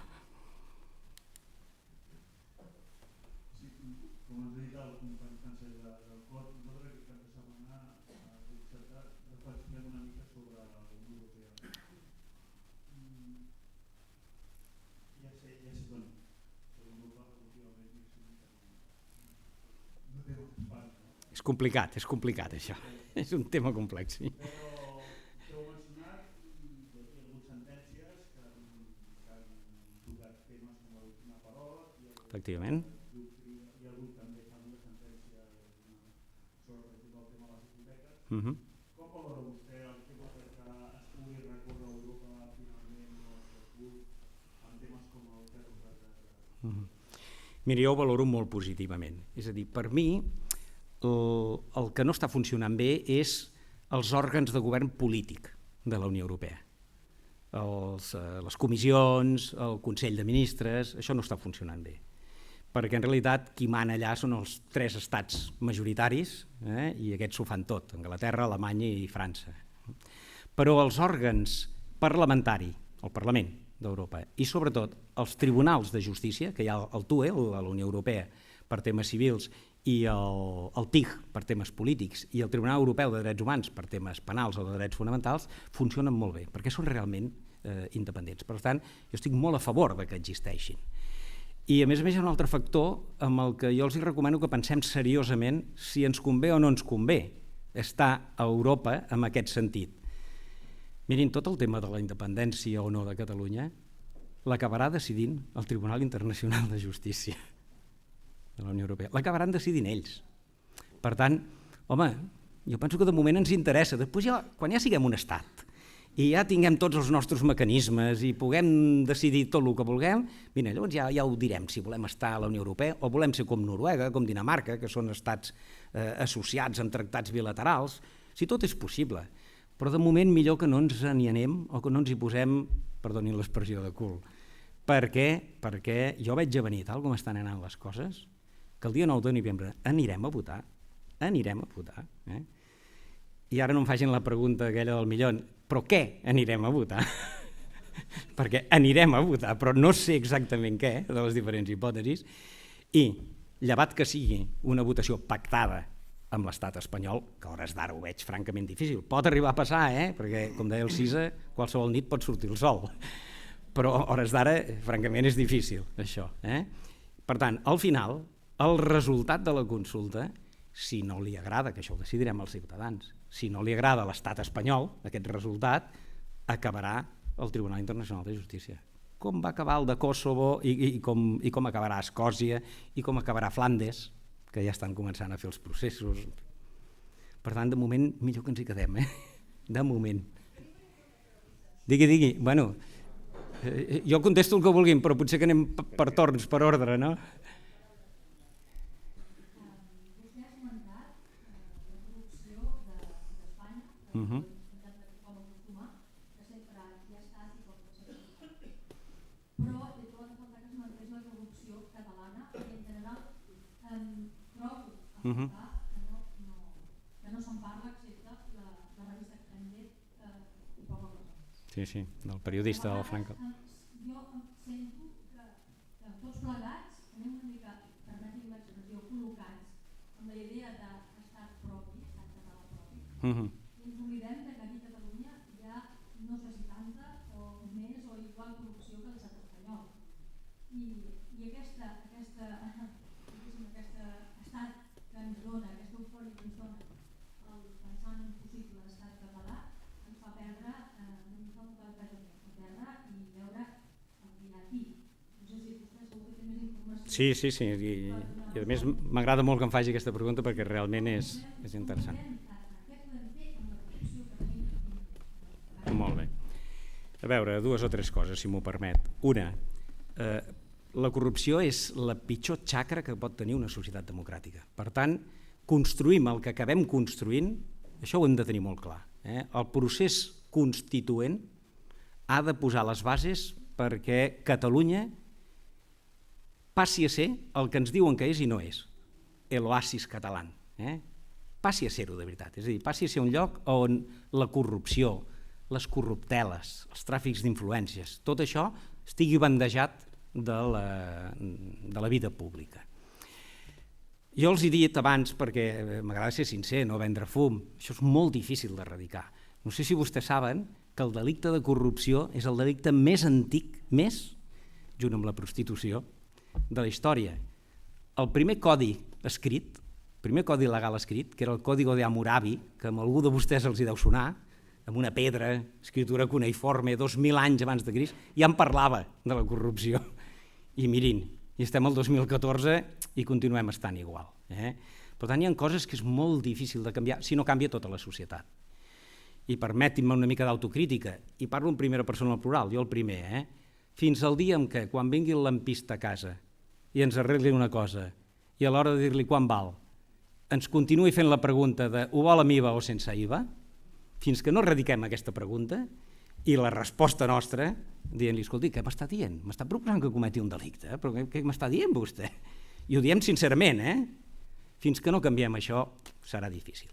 És complicat això, és un tema complex. Sí.
Però heu mencionat que hi ha hagut sentències que han tocat temes com l'última Parot,
Efectivament.
Hi ha hagut també fa una sentència sobre el tema de les hipoteques. Com valora vostè el tema que es pugui recórrer a Europa finalment o a Estrasburg en temes com el que ha tocat?
Mira, jo ho valoro molt positivament. És a dir, per mi el que no està funcionant bé és els òrgans de govern polític de la Unió Europea. Les comissions, el Consell de Ministres, això no està funcionant bé. Perquè en realitat qui mana allà són els 3 estats majoritaris i aquests ho fan tot, Anglaterra, Alemanya i França. Però els òrgans parlamentaris, el Parlament d'Europa i sobretot els tribunals de justícia, que hi ha el TUE, a la Unió Europea, per temes civils, i el TIG per temes polítics i el Tribunal Europeu de Drets Humans per temes penals o de drets fonamentals funcionen molt bé, perquè són realment independents. Per tant, jo estic molt a favor que existeixin. I a més hi ha un altre factor amb el que jo els recomano que pensem seriosament si ens convé o no ens convé estar a Europa en aquest sentit. Mirin, tot el tema de la independència o no de Catalunya l'acabarà decidint el Tribunal Internacional de Justícia de la Unió Europea. L'acabaran decidint ells. Per tant, home, jo penso que de moment ens interessa. Després, quan ja siguem un estat i ja tinguem tots els nostres mecanismes i puguem decidir tot el que vulguem, mira, llavors ja ho direm, si volem estar a la Unió Europea o volem ser com Noruega, com Dinamarca, que són estats associats amb tractats bilaterals, si tot és possible. Però de moment millor que no ens n'hi anem o que no ens hi posem, perdonin l'expressió de cul. Perquè jo veig a venir, tal com estan anant les coses, que el dia 9 de novembre anirem a votar. I ara no em facin la pregunta aquella del milió, però què anirem a votar? Perquè anirem a votar, però no sé exactament què, de les diferents hipòtesis, i llevat que sigui una votació pactada amb l'estat espanyol, que a hores d'ara ho veig francament difícil. Pot arribar a passar, perquè, com deia el Cisa, qualsevol nit pot sortir el sol. Però a hores d'ara, francament, és difícil, això. Per tant, al final, el resultat de la consulta, si no li agrada, que això ho decidirem els ciutadans, si no li agrada a l'estat espanyol, aquest resultat, acabarà el Tribunal Internacional de Justícia. Com va acabar el de Kosovo i com acabarà Escòcia i com acabarà Flandes, que ja estan començant a fer els processos. Per tant, de moment, millor que ens hi quedem, de moment. Digui. Bueno, jo contesto el que vulguin, però potser que anem per torns, per ordre, no?
Vostè ha esmentat la corrupció d'Espanya, com acostuma, que sempre hi ha estat i com sempre. Però he trobat a faltar que esmentés la corrupció catalana i en general trobo a faltar que no se'n parla excepte la revista que hem dit i poca cosa més.
Sí, del periodista del Franco.
Jo sento que tots plegats anem una mica, permetin l'expressió, col·locats amb la idea d'estat propi, estat català propi, i ens oblidem que aquí a Catalunya hi ha no sé si tanta o més o igual corrupció que l'estat espanyol. I aquest estat que ens dona, aquesta eufòria que ens dona el pensar en un possible estat català, ens fa perdre una mica el pes a terra i veure el que hi ha aquí. No sé si vostè segur que té més informació.
Sí, i a més m'agrada molt que em faci aquesta pregunta perquè realment és interessant.
Què podem fer amb la corrupció que tenim?
Molt bé. A veure, 2 o 3 coses, si m'ho permet. Una, la corrupció és la pitjor xacra que pot tenir una societat democràtica. Per tant, construïm el que acabem construint, això ho hem de tenir molt clar. El procés constituent ha de posar les bases perquè Catalunya passi a ser el que ens diuen que és i no és, l'oasis català. Passi a ser-ho de veritat, és a dir, passi a ser un lloc on la corrupció, les corrupteles, els tràfics d'influències, tot això estigui bandejat de la vida pública. Jo els he dit abans, perquè m'agrada ser sincer, no vendre fum, això és molt difícil d'erradicar. No sé si vostès saben que el delicte de corrupció és el delicte més antic, junt amb la prostitució, de la història. El primer codi escrit, el primer codi legal escrit, que era el Código de Hammurabi, que a algú de vostès els hi deu sonar, amb una pedra, escritura cuneiforme, 2.000 anys abans de Crist, ja en parlava de la corrupció. I mirin, i estem al 2014 i continuem estant igual. Per tant, hi ha coses que és molt difícil de canviar, si no canvia tota la societat. I permetin-me una mica d'autocrítica, i parlo en primera persona al plural, jo el primer, fins al dia en què, quan vingui el lampista a casa i ens arregli una cosa, i a l'hora de dir-li quan val, ens continuï fent la pregunta de ho vol amb IVA o sense IVA, fins que no erradiquem aquesta pregunta, i la resposta nostra, dient-li, escolti, què m'està dient? M'està proposant que cometi un delicte, però què m'està dient vostè? I ho diem sincerament, Fins que no canviem això, serà difícil.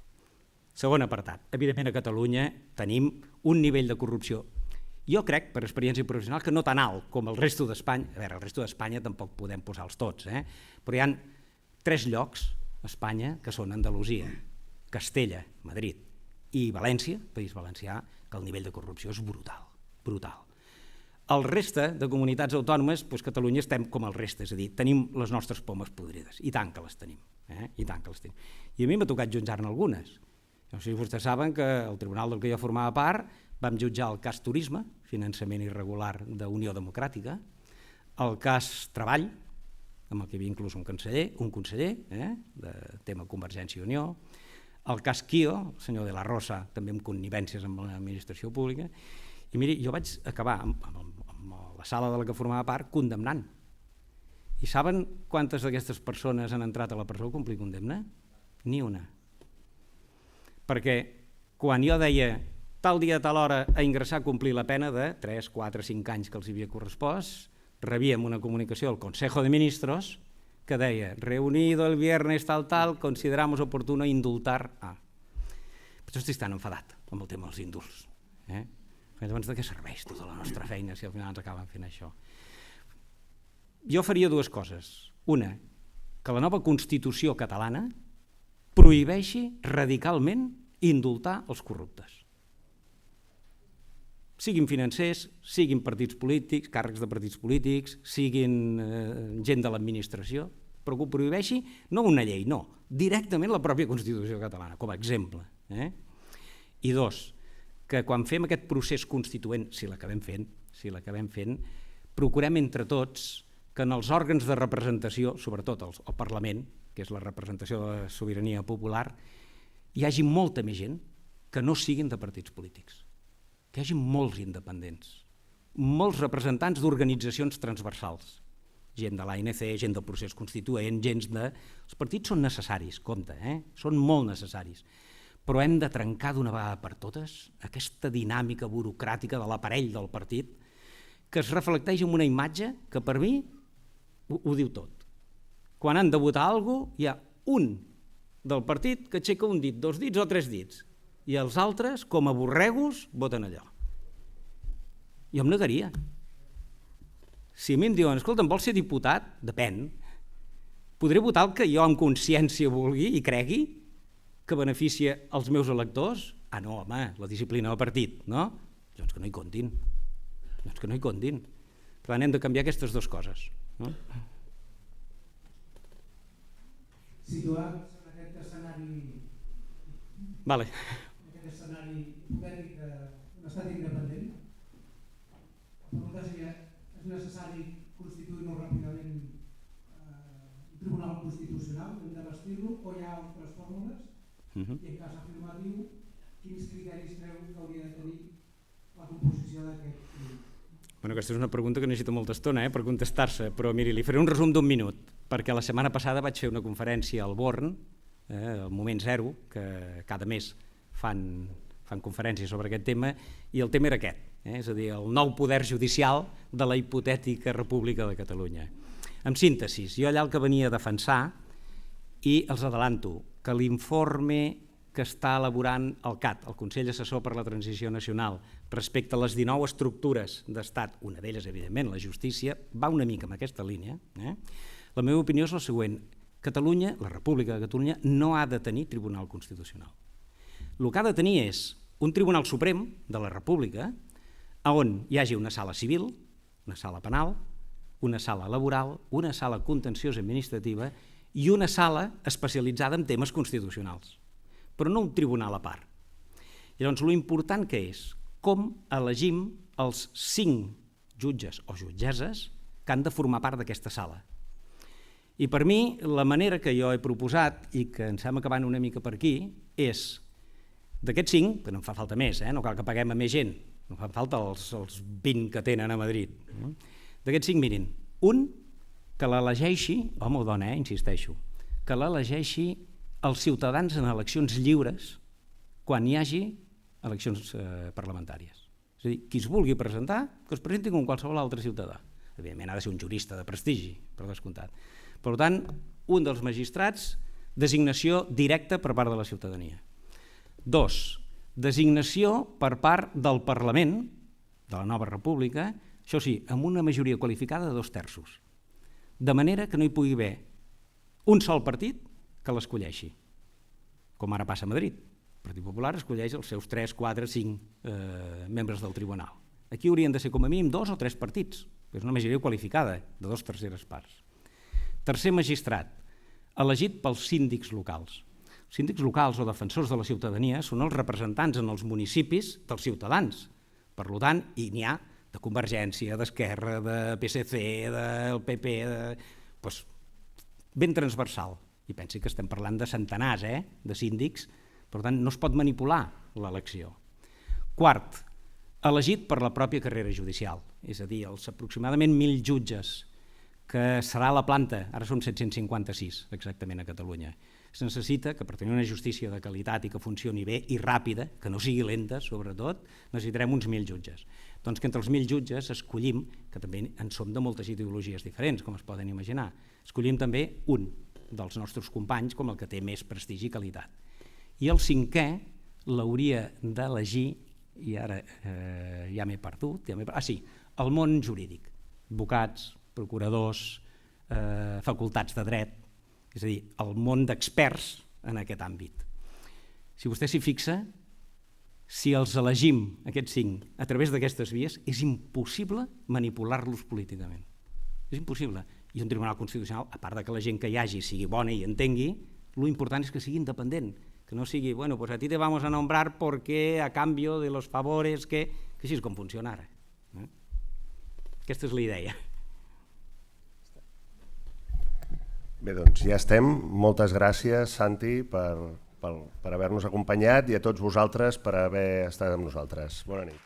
Segon apartat, evidentment a Catalunya tenim un nivell de corrupció, jo crec, per experiència professional, que no tan alt com el resto d'Espanya, a veure, el resto d'Espanya tampoc podem posar-los tots, però hi ha 3 llocs a Espanya que són Andalusia, Castella, Madrid i València, País Valencià, que el nivell de corrupció és brutal. El reste de comunitats autònomes, Catalunya estem com el reste, és a dir, tenim les nostres pomes podrides, i tant que les tenim. I a mi m'ha tocat jutjar-ne algunes. No sé si vostès saben que el tribunal del que jo formava part Vam jutjar el cas Turisme, finançament irregular d'Unió Democràtica, el cas Treball, amb el que hi havia inclús un conseller de tema Convergència i Unió, el cas Quio, el senyor de la Rosa, també amb connivències amb l'administració pública, i miri, jo vaig acabar amb la sala de la que formava part condemnant. I saben quantes d'aquestes persones han entrat a la presó a complir condemna? Ni una. Perquè quan jo deia tal dia, tal hora a ingressar a complir la pena de 3, 4, 5 anys que els havia correspost, rebíem una comunicació del Consejo de Ministros que deia reunido el viernes tal, consideramos oportuno indultar a... Però estic tan enfadat amb el tema dels indults. Llavors de què serveix tota la nostra feina si al final ens acaben fent això? Jo faria dues coses. Una, que la nova Constitució catalana prohibeixi radicalment indultar els corruptes. Siguin financers, siguin partits polítics, càrrecs de partits polítics, siguin gent de l'administració, però que ho prohibeixi no una llei, no, directament la pròpia Constitució catalana, com a exemple. I dos, que quan fem aquest procés constituent, si l'acabem fent, procurem entre tots que en els òrgans de representació, sobretot el Parlament, que és la representació de la sobirania popular, hi hagi molta més gent que no siguin de partits polítics, que hi hagi molts independents, molts representants d'organitzacions transversals, gent de l'ANC, gent del procés constituent, gent de... Els partits són necessaris, compte, són molt necessaris, però hem de trencar d'una vegada per totes aquesta dinàmica burocràtica de l'aparell del partit que es reflecteix en una imatge que per mi ho diu tot. Quan han de votar alguna cosa, hi ha un del partit que aixeca un dit, 2 dits o 3 dits, i els altres, com a borregos, voten allò. Jo em negaria. Si a mi em diuen, escolta, em vols ser diputat? Depèn. Podré votar el que jo amb consciència vulgui i cregui que beneficia els meus electors? Ah, no, home, la disciplina del partit, no? Doncs que no hi comptin. Per tant, hem de canviar aquestes dues coses.
Situar-nos en aquest escenari hipotètic d'un estat independent, la pregunta seria, és necessari constituir-nos ràpidament un tribunal constitucional, hem de bastir-lo, o hi ha altres fórmules? I en cas afirmatiu, quins criteris creu que hauria de tenir la composició d'aquest tribunal?
Aquesta és una pregunta que necessita molta estona per contestar-se, però miri, li faré un resum d'1 minut, perquè la setmana passada vaig fer una conferència al Born, al Moment Zero, que cada mes fan conferències sobre aquest tema, i el tema era aquest, és a dir, el nou poder judicial de la hipotètica República de Catalunya. En síntesi, jo allà el que venia a defensar, i els adelanto, que l'informe que està elaborant el CAT, el Consell Assessor per la Transició Nacional, respecte a les 19 estructures d'estat, una d'elles, evidentment, la justícia, va una mica en aquesta línia. La meva opinió és la següent. Catalunya, la República de Catalunya, no ha de tenir Tribunal Constitucional. El que ha de tenir és un Tribunal Suprem de la República on hi hagi una sala civil, una sala penal, una sala laboral, una sala contenciosa administrativa i una sala especialitzada en temes constitucionals, però no un tribunal a part. Llavors, l'important que és com elegim els 5 jutges o jutgesses que han de formar part d'aquesta sala. I per mi, la manera que jo he proposat, i que em sembla que van una mica per aquí, és d'aquests 5, que no en fa falta més, no cal que paguem a més gent, no fan falta els 20 que tenen a Madrid. D'aquests 5, mirin, un que l'elegeixi, home o dona, insisteixo, que l'elegeixi els ciutadans en eleccions lliures quan hi hagi eleccions parlamentàries. És a dir, qui es vulgui presentar, que es presenti com qualsevol altre ciutadà. Evidentment ha de ser un jurista de prestigi, per descomptat. Per tant, un dels magistrats, designació directa per part de la ciutadania. 2, designació per part del Parlament, de la nova república, això sí, amb una majoria qualificada de 2/3, de manera que no hi pugui haver un sol partit que l'escolleixi, com ara passa a Madrid. El Partit Popular escolleix els seus 3, 4, 5 membres del tribunal. Aquí haurien de ser com a mínim 2 o 3 partits, és una majoria qualificada de 2/3 parts. Tercer magistrat, elegit pels síndics locals. Síndics locals o defensors de la ciutadania són els representants en els municipis dels ciutadans. Per tant, i n'hi ha de Convergència, d'Esquerra, de PSC, del PP, doncs, ben transversal. I pensi que estem parlant de centenars de síndics, per tant no es pot manipular l'elecció. Quart, elegit per la pròpia carrera judicial, és a dir, els aproximadament 1.000 jutges que serà la planta, ara som 756 exactament a Catalunya. Es necessita que per tenir una justícia de qualitat i que funcioni bé i ràpida, que no sigui lenta sobretot, necessitarem uns 1.000 jutges. Doncs que entre els 1.000 jutges escollim, que també en som de moltes ideologies diferents, com es poden imaginar, escollim també un dels nostres companys com el que té més prestigi i qualitat. I el cinquè l'hauria d'elegir, i ara ja m'he perdut, el món jurídic, advocats, procuradors, facultats de dret, és a dir, el món d'experts en aquest àmbit. Si vostè s'hi fixa, si els elegim, aquests 5, a través d'aquestes vies, és impossible manipular-los políticament. És impossible. I un tribunal constitucional, a part que la gent que hi hagi sigui bona i entengui, l'important és que sigui independent, que no sigui, bueno, pues a ti te vamos a nombrar porque a cambio de los favores que així és com funciona ara. Aquesta és la idea.
Bé, doncs ja estem. Moltes gràcies, Santi, per haver-nos acompanyat i a tots vosaltres per haver estat amb nosaltres. Bona nit.